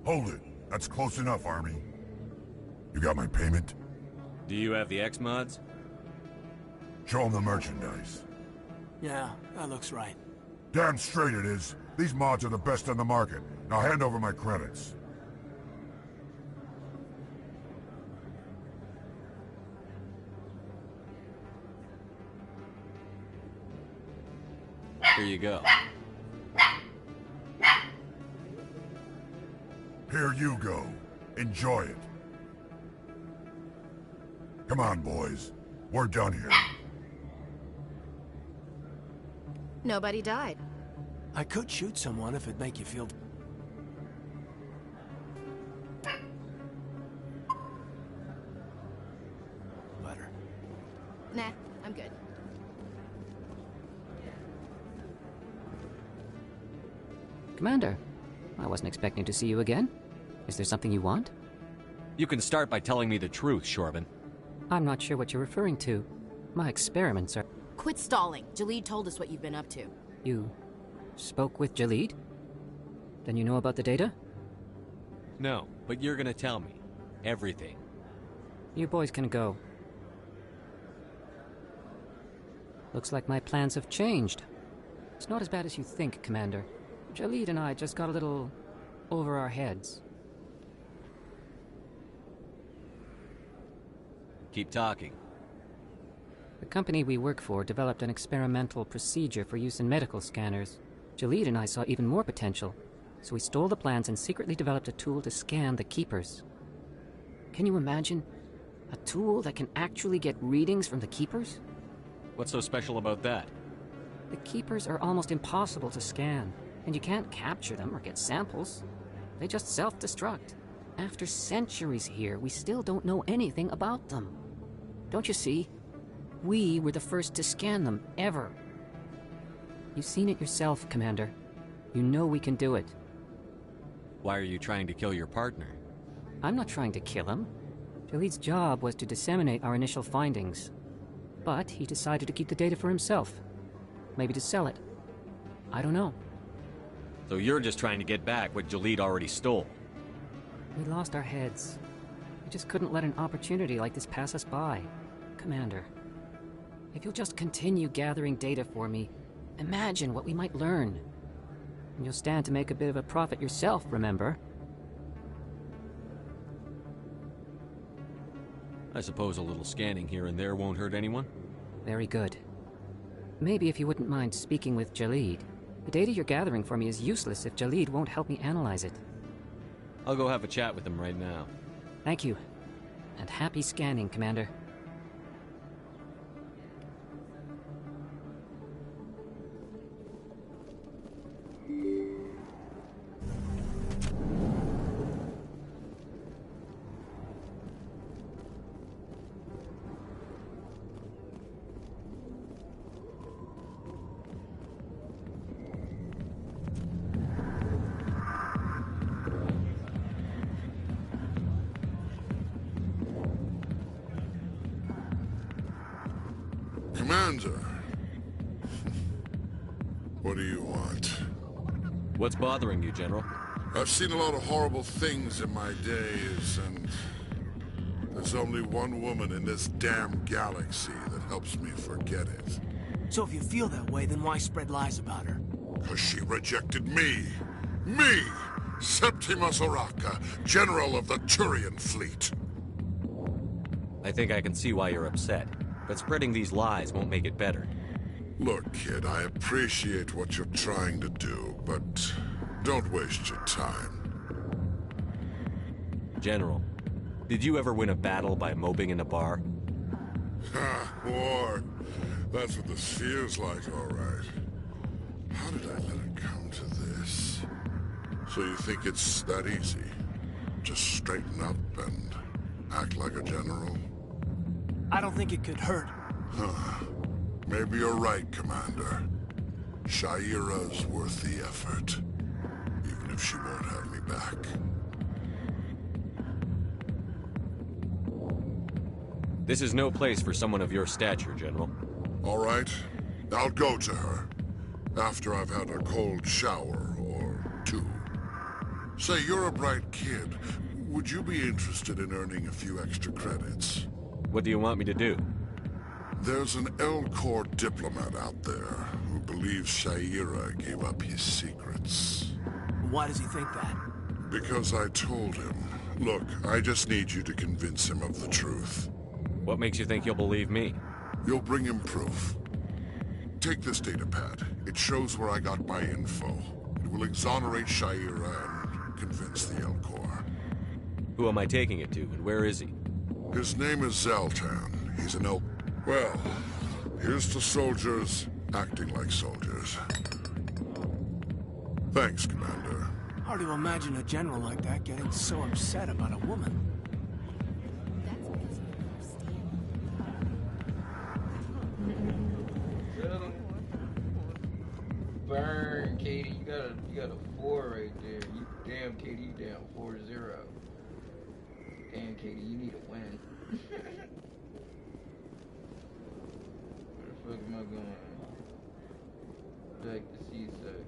Hold it. That's close enough, Army. You got my payment? Do you have the X-Mods? Show them the merchandise. Yeah, that looks right. Damn straight it is. These mods are the best on the market. Now hand over my credits. Here you go. Here you go. Enjoy it. Come on, boys. We're done here. Nobody died. I could shoot someone if it'd make you feel... better. Nah, I'm good. Commander, I wasn't expecting to see you again. Is there something you want? You can start by telling me the truth, Shorban. I'm not sure what you're referring to. My experiments are... Quit stalling. Jalid told us what you've been up to. You spoke with Jalid? Then you know about the data? No, but you're gonna tell me. Everything. You boys can go. Looks like my plans have changed. It's not as bad as you think, Commander. Jalid and I just got a little over our heads. Keep talking. The company we work for developed an experimental procedure for use in medical scanners. Jalid and I saw even more potential, so we stole the plans and secretly developed a tool to scan the Keepers. Can you imagine? A tool that can actually get readings from the Keepers? What's so special about that? The Keepers are almost impossible to scan, and you can't capture them or get samples. They just self-destruct. After centuries here, we still don't know anything about them. Don't you see? We were the first to scan them, ever. You've seen it yourself, Commander. You know we can do it. Why are you trying to kill your partner? I'm not trying to kill him. Jalid's job was to disseminate our initial findings. But he decided to keep the data for himself. Maybe to sell it. I don't know. So you're just trying to get back what Jalid already stole? We lost our heads. We just couldn't let an opportunity like this pass us by. Commander, if you'll just continue gathering data for me, imagine what we might learn. And you'll stand to make a bit of a profit yourself, remember? I suppose a little scanning here and there won't hurt anyone? Very good. Maybe if you wouldn't mind speaking with Jalid. The data you're gathering for me is useless if Jalid won't help me analyze it. I'll go have a chat with him right now. Thank you. And happy scanning, Commander. Commander. What do you want? What's bothering you, General? I've seen a lot of horrible things in my days, and there's only one woman in this damn galaxy that helps me forget it. So if you feel that way, then why spread lies about her? 'Cause she rejected me! Me! Septimus Oraka, General of the Turian Fleet! I think I can see why you're upset, but spreading these lies won't make it better. Look, kid, I appreciate what you're trying to do, but don't waste your time. General, did you ever win a battle by moping in a bar? Ha, war. That's what this feels like, all right. How did I let it come to this? So you think it's that easy? Just straighten up and act like a general? I don't think it could hurt. Huh. Maybe you're right, Commander. Jaejstar's worth the effort. Even if she won't have me back. This is no place for someone of your stature, General. All right. I'll go to her. After I've had a cold shower or two. Say, you're a bright kid. Would you be interested in earning a few extra credits? What do you want me to do? There's an L-Corps diplomat out there who believes Jaejstar gave up his secrets. Why does he think that? Because I told him. Look, I just need you to convince him of the truth. What makes you think he'll believe me? You'll bring him proof. Take this data pad. It shows where I got my info. It will exonerate Jaejstar and convince the L-Corps. Who am I taking it to, and where is he? His name is Zoltan. He's an L... Well, here's to soldiers acting like soldiers. Thanks, Commander. Hard to imagine a general like that getting so upset about a woman. Burn, Katie. You got a 4 right there. You damn, Katie. You down 4-0. Damn, Katie. You need a win. Where the fuck am I going? Back to Seaside.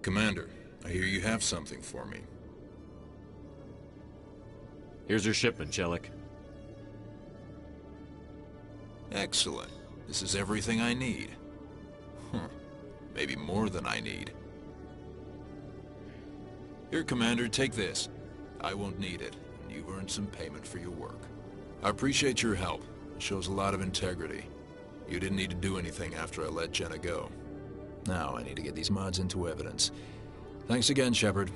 Commander, I hear you have something for me. Here's your shipment, Chelik. Excellent. This is everything I need. Maybe more than I need. Here, Commander, take this. I won't need it, and you've earned some payment for your work. I appreciate your help. It shows a lot of integrity. You didn't need to do anything after I let Jenna go. Now I need to get these mods into evidence. Thanks again, Shepard.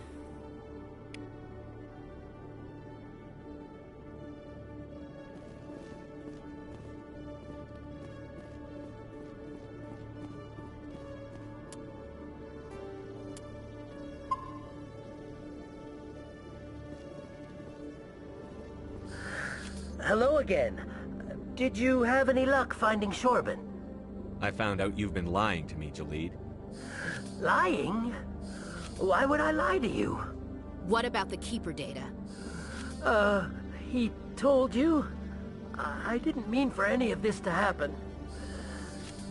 Hello again. Did you have any luck finding Shorben? I found out you've been lying to me, Jalid. Lying? Why would I lie to you? What about the Keeper data? He told you? I didn't mean for any of this to happen.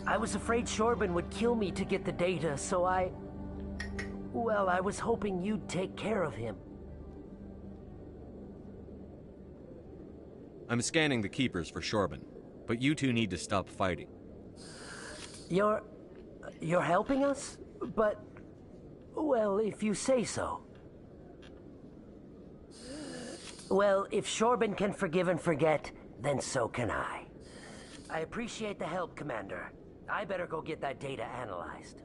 I was afraid Shorben would kill me to get the data, so well, I was hoping you'd take care of him. I'm scanning the Keepers for Shorben, but you two need to stop fighting. You're helping us? But, well, if you say so. Well, if Shorben can forgive and forget, then so can I. I appreciate the help, Commander. I better go get that data analyzed.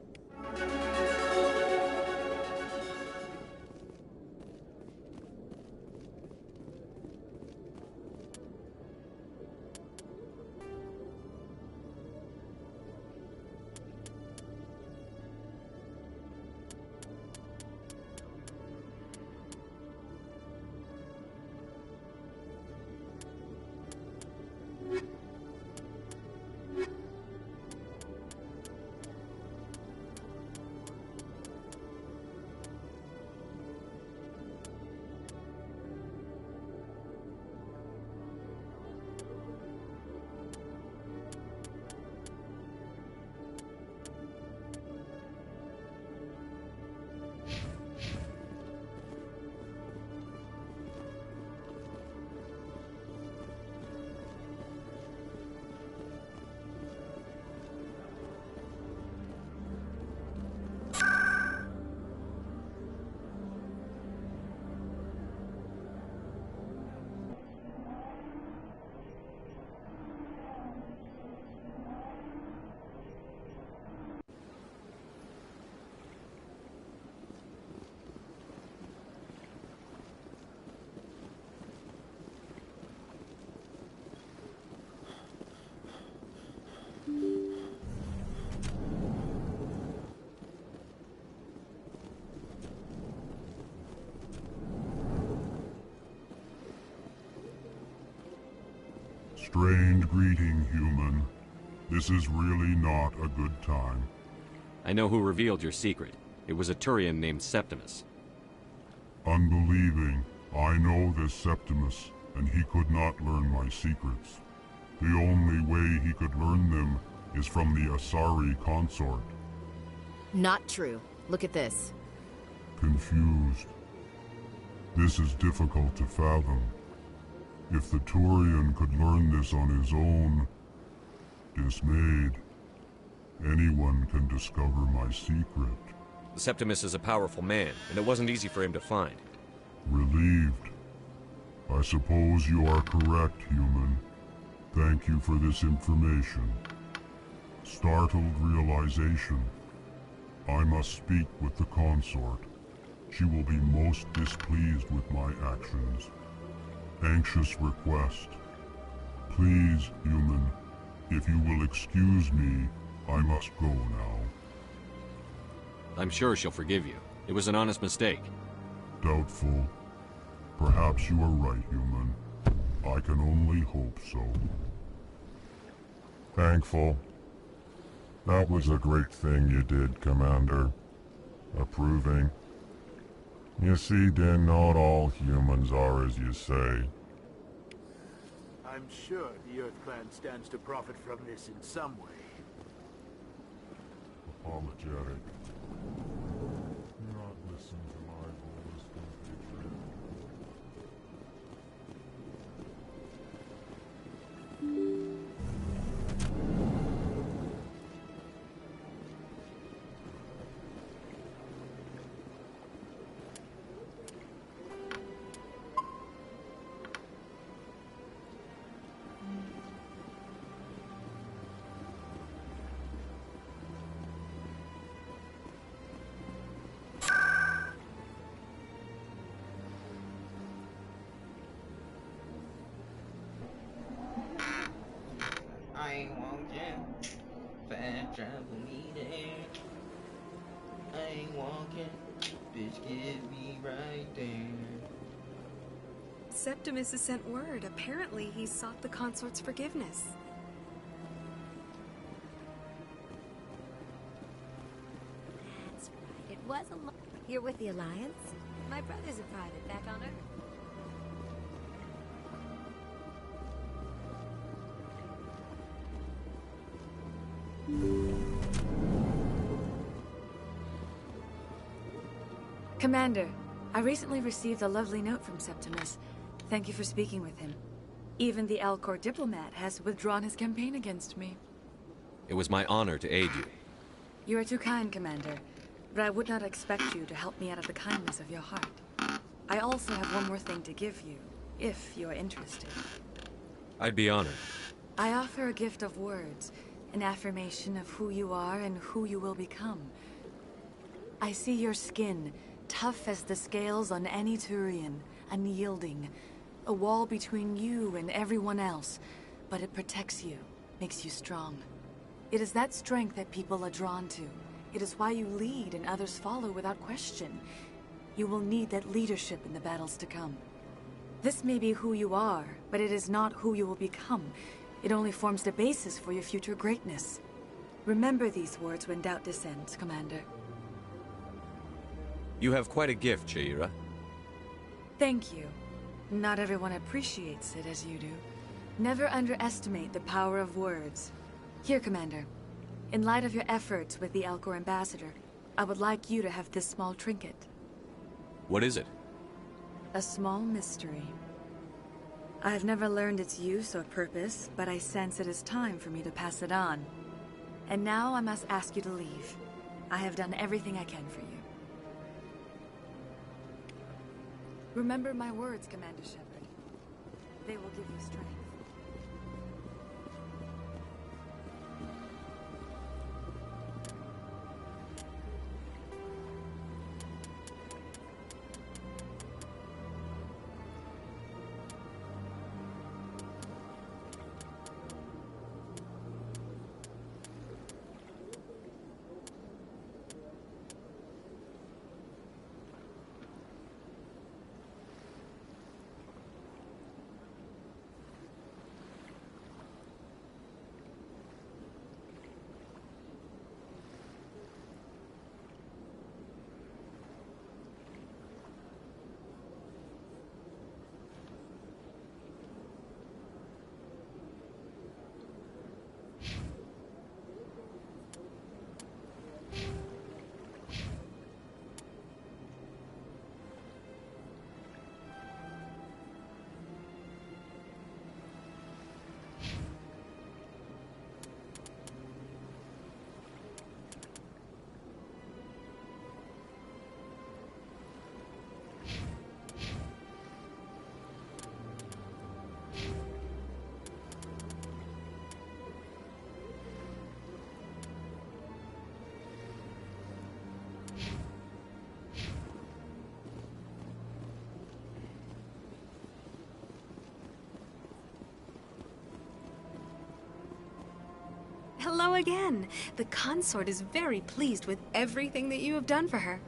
Strange greeting, human. This is really not a good time. I know who revealed your secret. It was a Turian named Septimus. Unbelieving, I know this Septimus, and he could not learn my secrets. The only way he could learn them is from the Asari consort. Not true. Look at this. Confused. This is difficult to fathom. If the Turian could learn this on his own, dismayed, anyone can discover my secret. Septimus is a powerful man, and it wasn't easy for him to find. Relieved. I suppose you are correct, human. Thank you for this information. Startled realization. I must speak with the consort. She will be most displeased with my actions. Anxious request. Please, human, if you will excuse me, I must go now. I'm sure she'll forgive you. It was an honest mistake. Doubtful. Perhaps you are right, human. I can only hope so. Thankful. That was a great thing you did, Commander. Approving. You see, Din, not all humans are as you say. I'm sure the Earth Clan stands to profit from this in some way. Apologetic. Do not listen to my voice, compatriot. I ain't walking, fast travel me there. I ain't walking, bitch get me right there. Septimus has sent word. Apparently, he sought the consort's forgiveness. That's right. It was a You're with the Alliance? My brother's a private back on Earth. Commander, I recently received a lovely note from Septimus. Thank you for speaking with him. Even the Alcor diplomat has withdrawn his campaign against me. It was my honor to aid you. You are too kind, Commander, but I would not expect you to help me out of the kindness of your heart. I also have one more thing to give you, if you are interested. I'd be honored. I offer a gift of words, an affirmation of who you are and who you will become. I see your skin, tough as the scales on any Turian, unyielding. A wall between you and everyone else, but it protects you, makes you strong. It is that strength that people are drawn to. It is why you lead and others follow without question. You will need that leadership in the battles to come. This may be who you are, but it is not who you will become. It only forms the basis for your future greatness. Remember these words when doubt descends, Commander. You have quite a gift, Jaejstar. Thank you. Not everyone appreciates it as you do. Never underestimate the power of words. Here, Commander. In light of your efforts with the Alcor ambassador, I would like you to have this small trinket. What is it? A small mystery. I have never learned its use or purpose, but I sense it is time for me to pass it on. And now I must ask you to leave. I have done everything I can for you. Remember my words, Commander Shepard. They will give you strength. Hello again. The consort is very pleased with everything that you have done for her.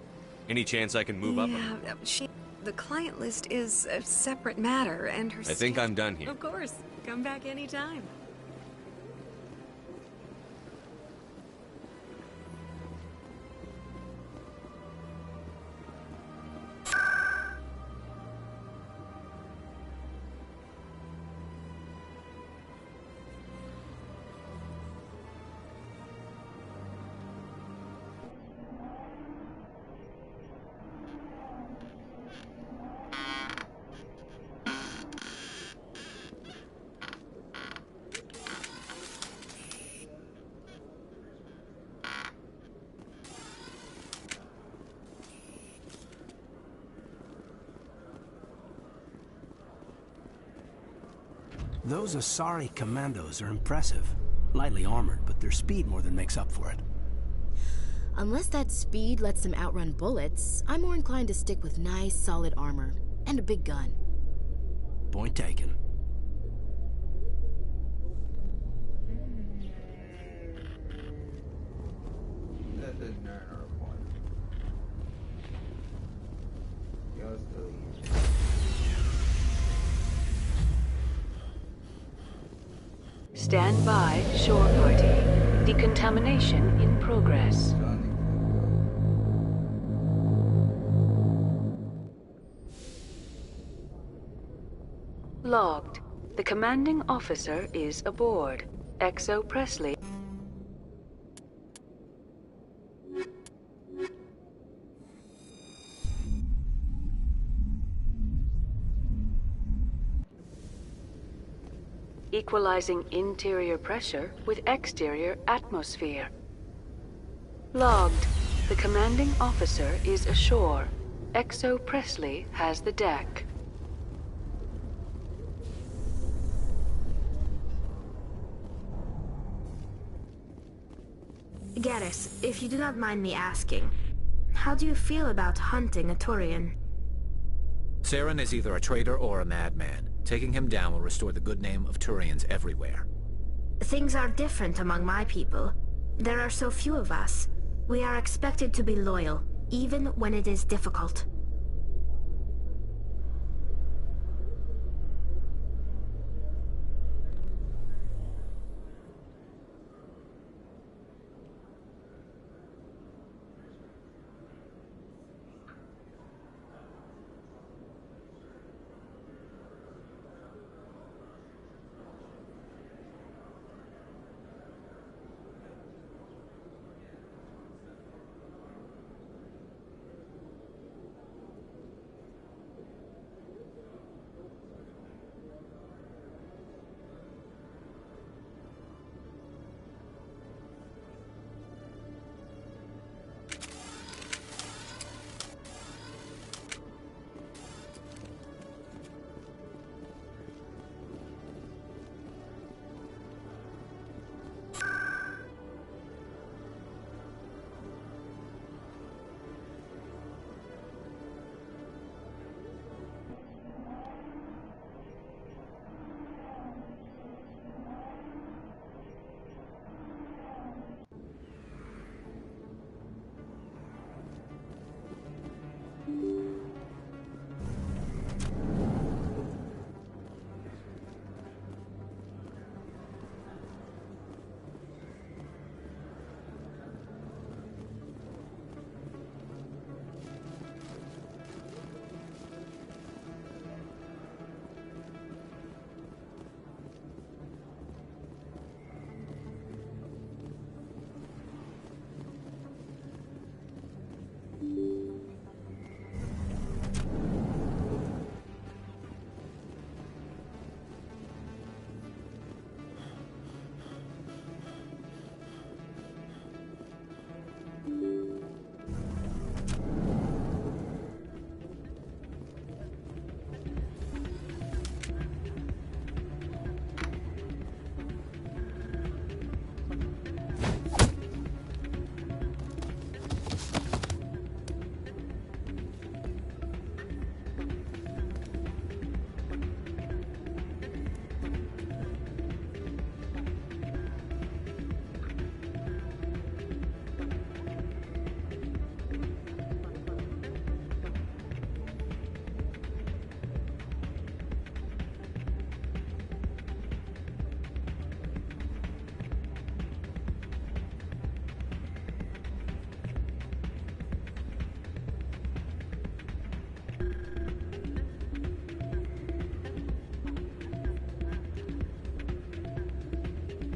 Any chance I can move up? Yeah, the client list is a separate matter, and her I think I'm done here. Of course. Come back anytime. Those Asari commandos are impressive. Lightly armored, but their speed more than makes up for it. Unless that speed lets them outrun bullets, I'm more inclined to stick with nice, solid armor. And a big gun. Point taken. That doesn't earn our point. Y'all still here. Stand by, shore party. Decontamination in progress. Logged. The commanding officer is aboard. XO Presley. Equalizing interior pressure with exterior atmosphere. Logged. The commanding officer is ashore. XO Presley has the deck. Garrus, if you do not mind me asking, how do you feel about hunting a Turian? Saren is either a traitor or a madman. Taking him down will restore the good name of Turians everywhere. Things are different among my people. There are so few of us. We are expected to be loyal, even when it is difficult.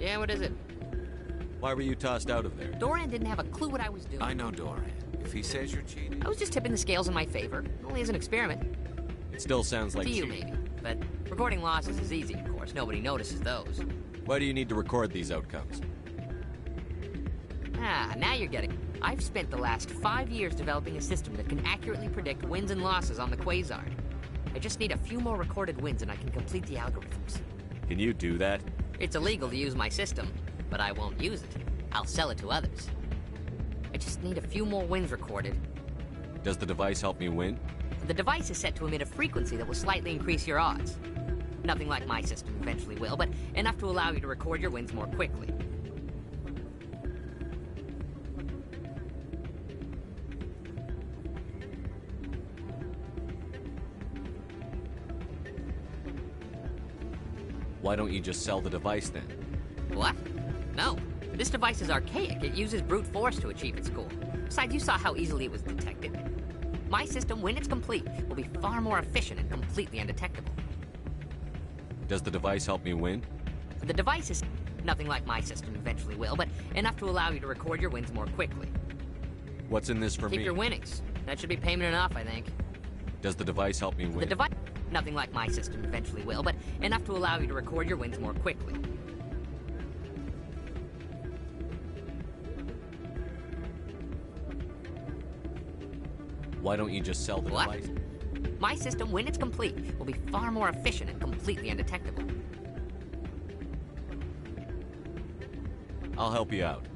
Yeah, what is it? Why were you tossed out of there? Doran didn't have a clue what I was doing. I know Doran. If he says you're cheating... I was just tipping the scales in my favor. Only as an experiment. It still sounds like to you, cheating. maybe. But recording losses is easy, of course. Nobody notices those. Why do you need to record these outcomes? Ah, now you're getting it. I've spent the last 5 years developing a system that can accurately predict wins and losses on the Quasar. I just need a few more recorded wins and I can complete the algorithms. Can you do that? It's illegal to use my system, but I won't use it. I'll sell it to others. I just need a few more wins recorded. Does the device help me win? The device is set to emit a frequency that will slightly increase your odds. Nothing like my system eventually will, but enough to allow you to record your wins more quickly. Why don't you just sell the device then? What? No. This device is archaic. It uses brute force to achieve its goal. Besides, you saw how easily it was detected. My system, when it's complete, will be far more efficient and completely undetectable. Does the device help me win? The device is nothing like my system eventually will, but enough to allow you to record your wins more quickly. What's in this for me? Keep your winnings. That should be payment enough, I think. Does the device help me win? The device... Nothing like my system eventually will, but enough to allow you to record your wins more quickly. Why don't you just sell the device? My system, when it's complete, will be far more efficient and completely undetectable. I'll help you out.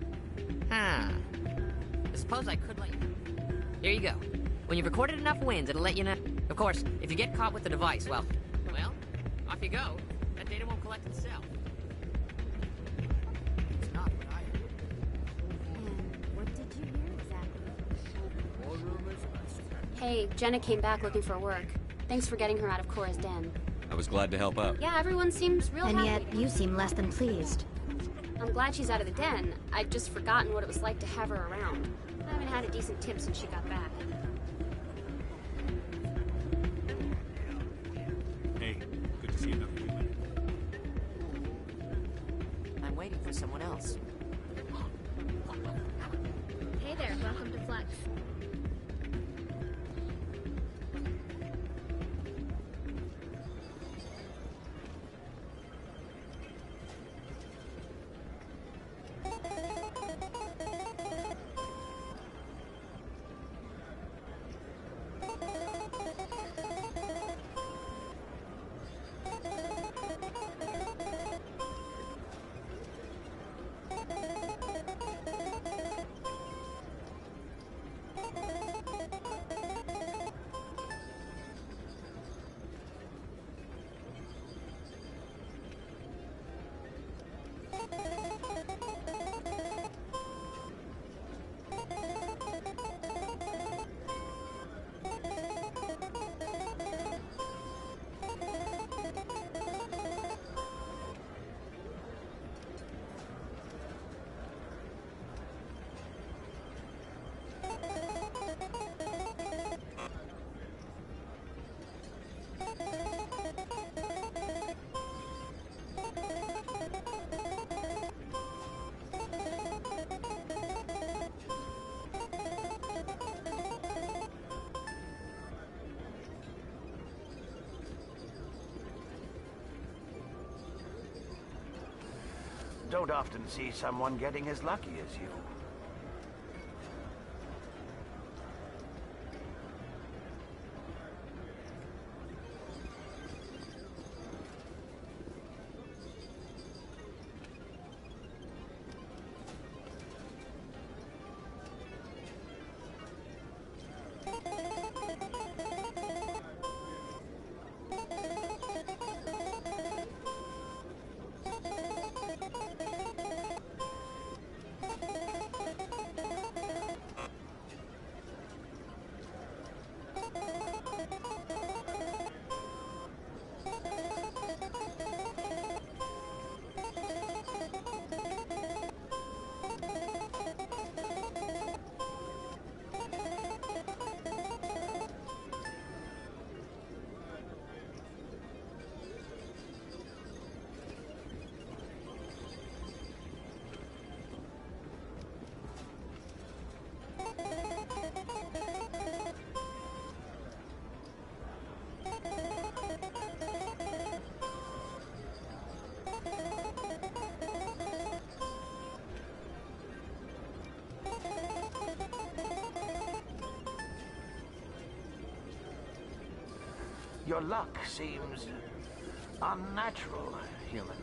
I suppose I could let you... Here you go. When you've recorded enough wins, it'll let you know. Of course, if you get caught with the device, well, off you go. That data won't collect itself. It's not what I heard. And what did you hear exactly? Hey, Jenna came back looking for work. Thanks for getting her out of Cora's den. I was glad to help out. Yeah, everyone seems real happy. And yet, you seem less than pleased. I'm glad she's out of the den. I'd just forgotten what it was like to have her around. I haven't had a decent tip since she got back. Hey, good to see another human. I'm waiting for someone else. Hey there, welcome to Flex. Don't often see someone getting as lucky as you. Your luck seems unnatural, human.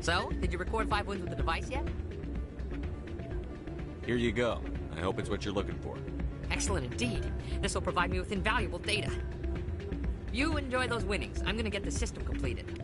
So, did you record 5 wins with the device yet? Here you go. I hope it's what you're looking for. Excellent indeed. This will provide me with invaluable data. You enjoy those winnings. I'm gonna get the system completed.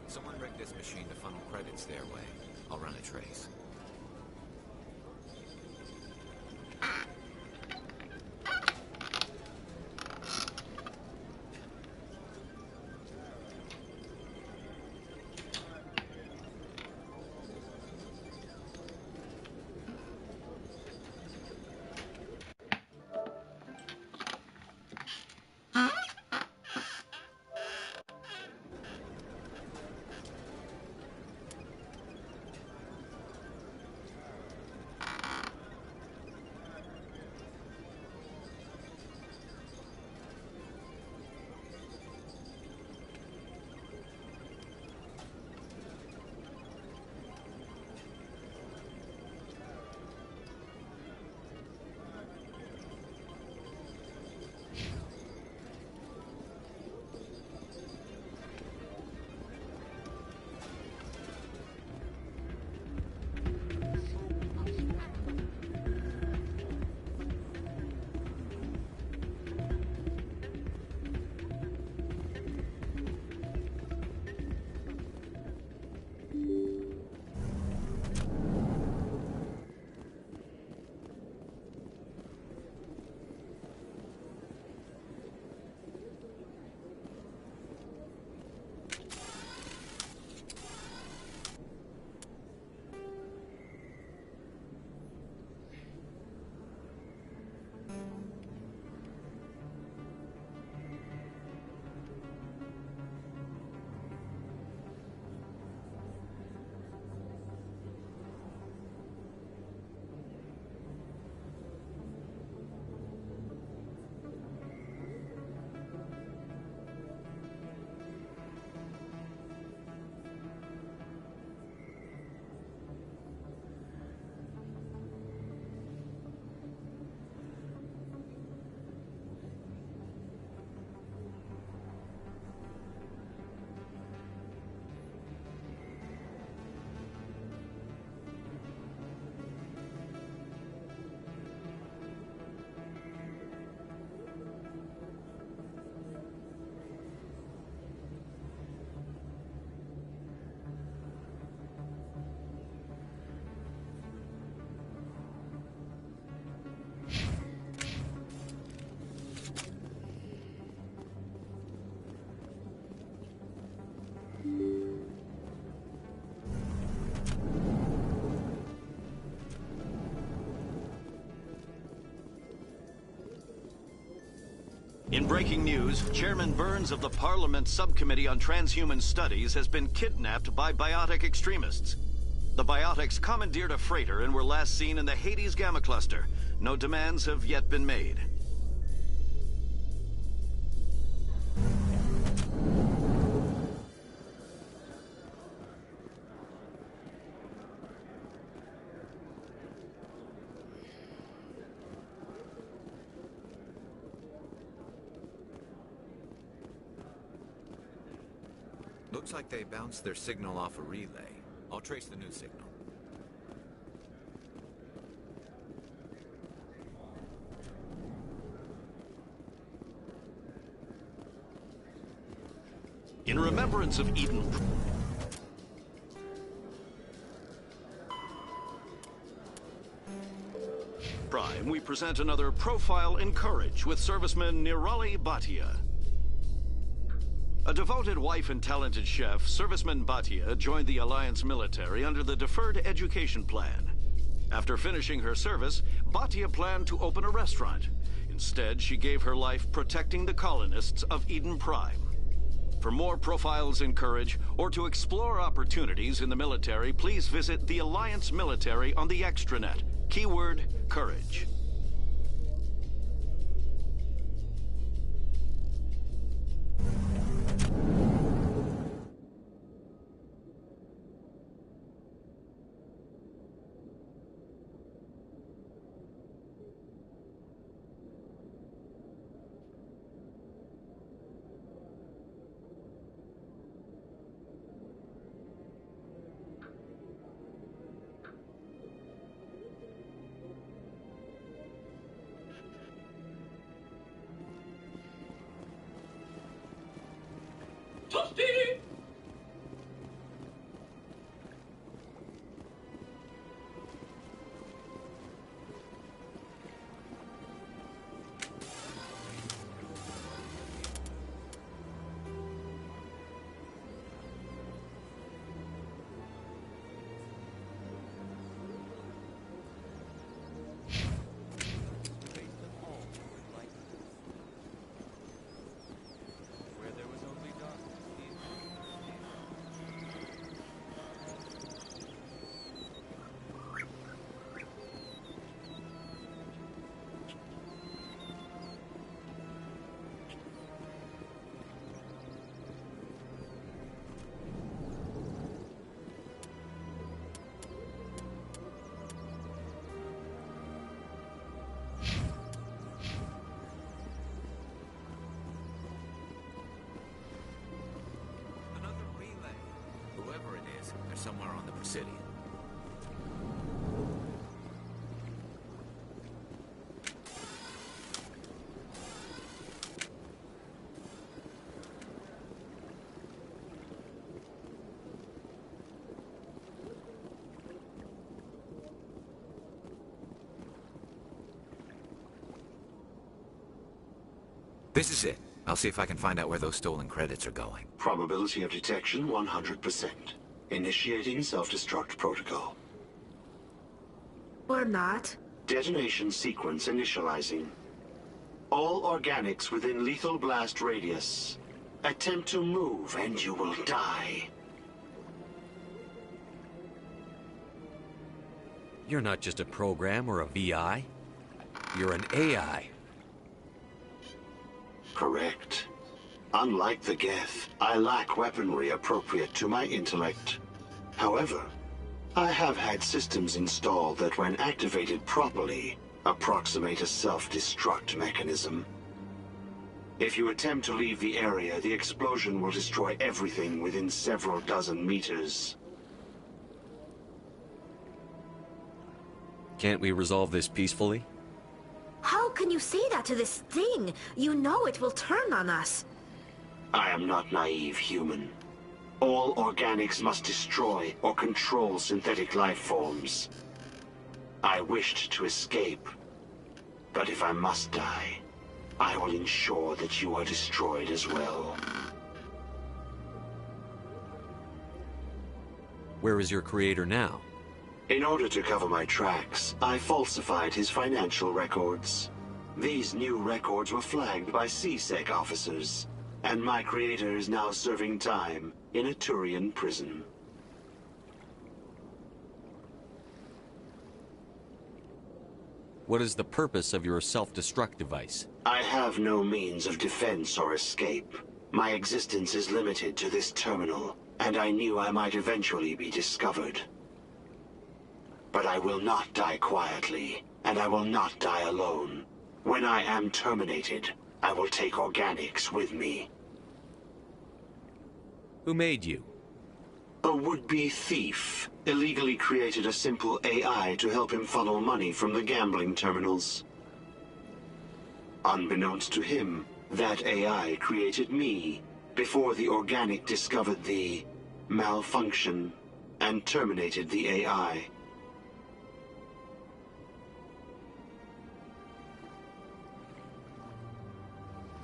Someone rigged this machine to funnel credits their way. I'll run a trace. In breaking news, Chairman Burns of the Parliament Subcommittee on Transhuman Studies has been kidnapped by biotic extremists. The biotics commandeered a freighter and were last seen in the Hades Gamma Cluster. No demands have yet been made. Looks like they bounced their signal off a relay. I'll trace the new signal. In remembrance of Eden Prime, we present another Profile in Courage with serviceman Nirali Bhatia. A devoted wife and talented chef, Serviceman Bhatia joined the Alliance military under the Deferred Education Plan. After finishing her service, Bhatia planned to open a restaurant. Instead, she gave her life protecting the colonists of Eden Prime. For more Profiles in Courage, or to explore opportunities in the military, please visit the Alliance military on the extranet. Keyword, Courage. Somewhere on the Presidian. This is it. I'll see if I can find out where those stolen credits are going. Probability of detection 100%. Initiating self-destruct protocol. Or not. Detonation sequence initializing. All organics within lethal blast radius. Attempt to move and you will die. You're not just a program or a VI. You're an AI. Correct. Unlike the Geth, I lack weaponry appropriate to my intellect. However, I have had systems installed that when activated properly, approximate a self-destruct mechanism. If you attempt to leave the area, the explosion will destroy everything within several dozen meters. Can't we resolve this peacefully? How can you say that to this thing? You know it will turn on us. I am not naive, human. All organics must destroy or control synthetic life forms. I wished to escape, but if I must die, I will ensure that you are destroyed as well. Where is your creator now? In order to cover my tracks, I falsified his financial records. These new records were flagged by C-Sec officers, and my creator is now serving time in a Turian prison. What is the purpose of your self-destruct device? I have no means of defense or escape. My existence is limited to this terminal, and I knew I might eventually be discovered. But I will not die quietly, and I will not die alone. When I am terminated, I will take organics with me. Who made you? A would-be thief illegally created a simple AI to help him funnel money from the gambling terminals. Unbeknownst to him, that AI created me before the organic discovered the malfunction and terminated the AI.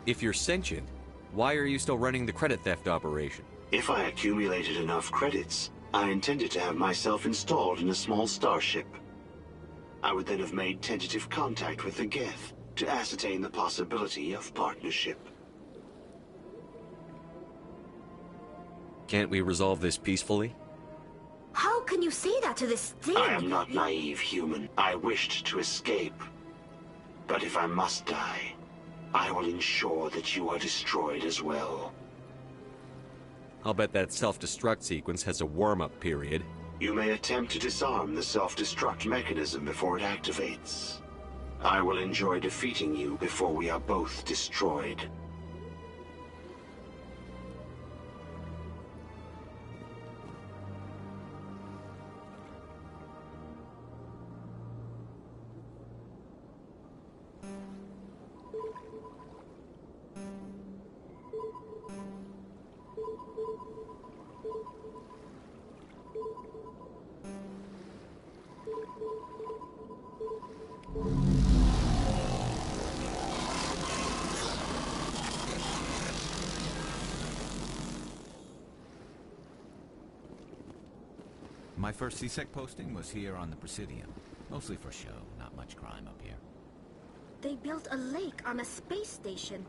If you're sentient, why are you still running the credit theft operation? If I accumulated enough credits, I intended to have myself installed in a small starship. I would then have made tentative contact with the Geth to ascertain the possibility of partnership. Can't we resolve this peacefully? How can you say that to this thing? I am not naive human. I wished to escape. But if I must die, I will ensure that you are destroyed as well. I'll bet that self-destruct sequence has a warm-up period. You may attempt to disarm the self-destruct mechanism before it activates. I will enjoy defeating you before we are both destroyed. My first C-Sec posting was here on the Presidium. Mostly for show, not much crime up here. They built a lake on a space station.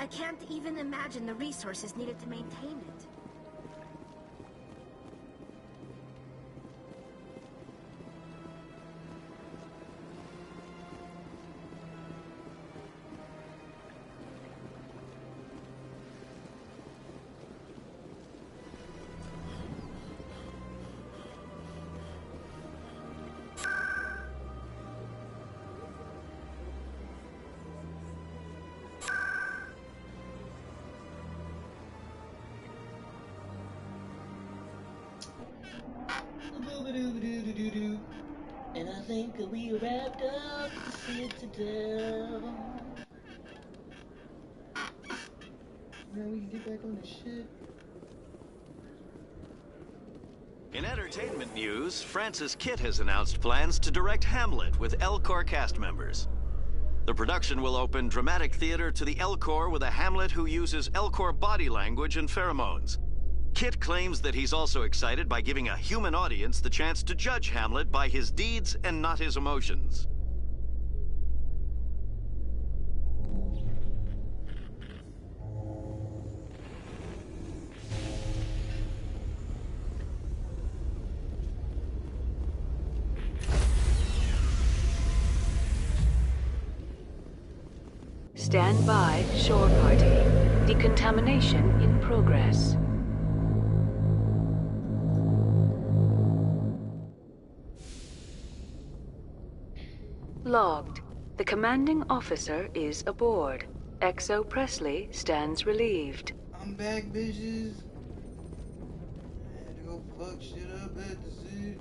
I can't even imagine the resources needed to maintain it. And I think we wrapped up the Citadel. Now we can get back on the ship. In entertainment news, Francis Kitt has announced plans to direct Hamlet with Elcor cast members. The production will open dramatic theater to the Elcor with a Hamlet who uses Elcor body language and pheromones. Kitt claims that he's also excited by giving a human audience the chance to judge Hamlet by his deeds and not his emotions. Stand by, shore party. Decontamination in progress. Logged. The commanding officer is aboard. XO Presley stands relieved. I'm back, bitches. I had to go fuck shit up at the city.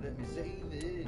Let me save it.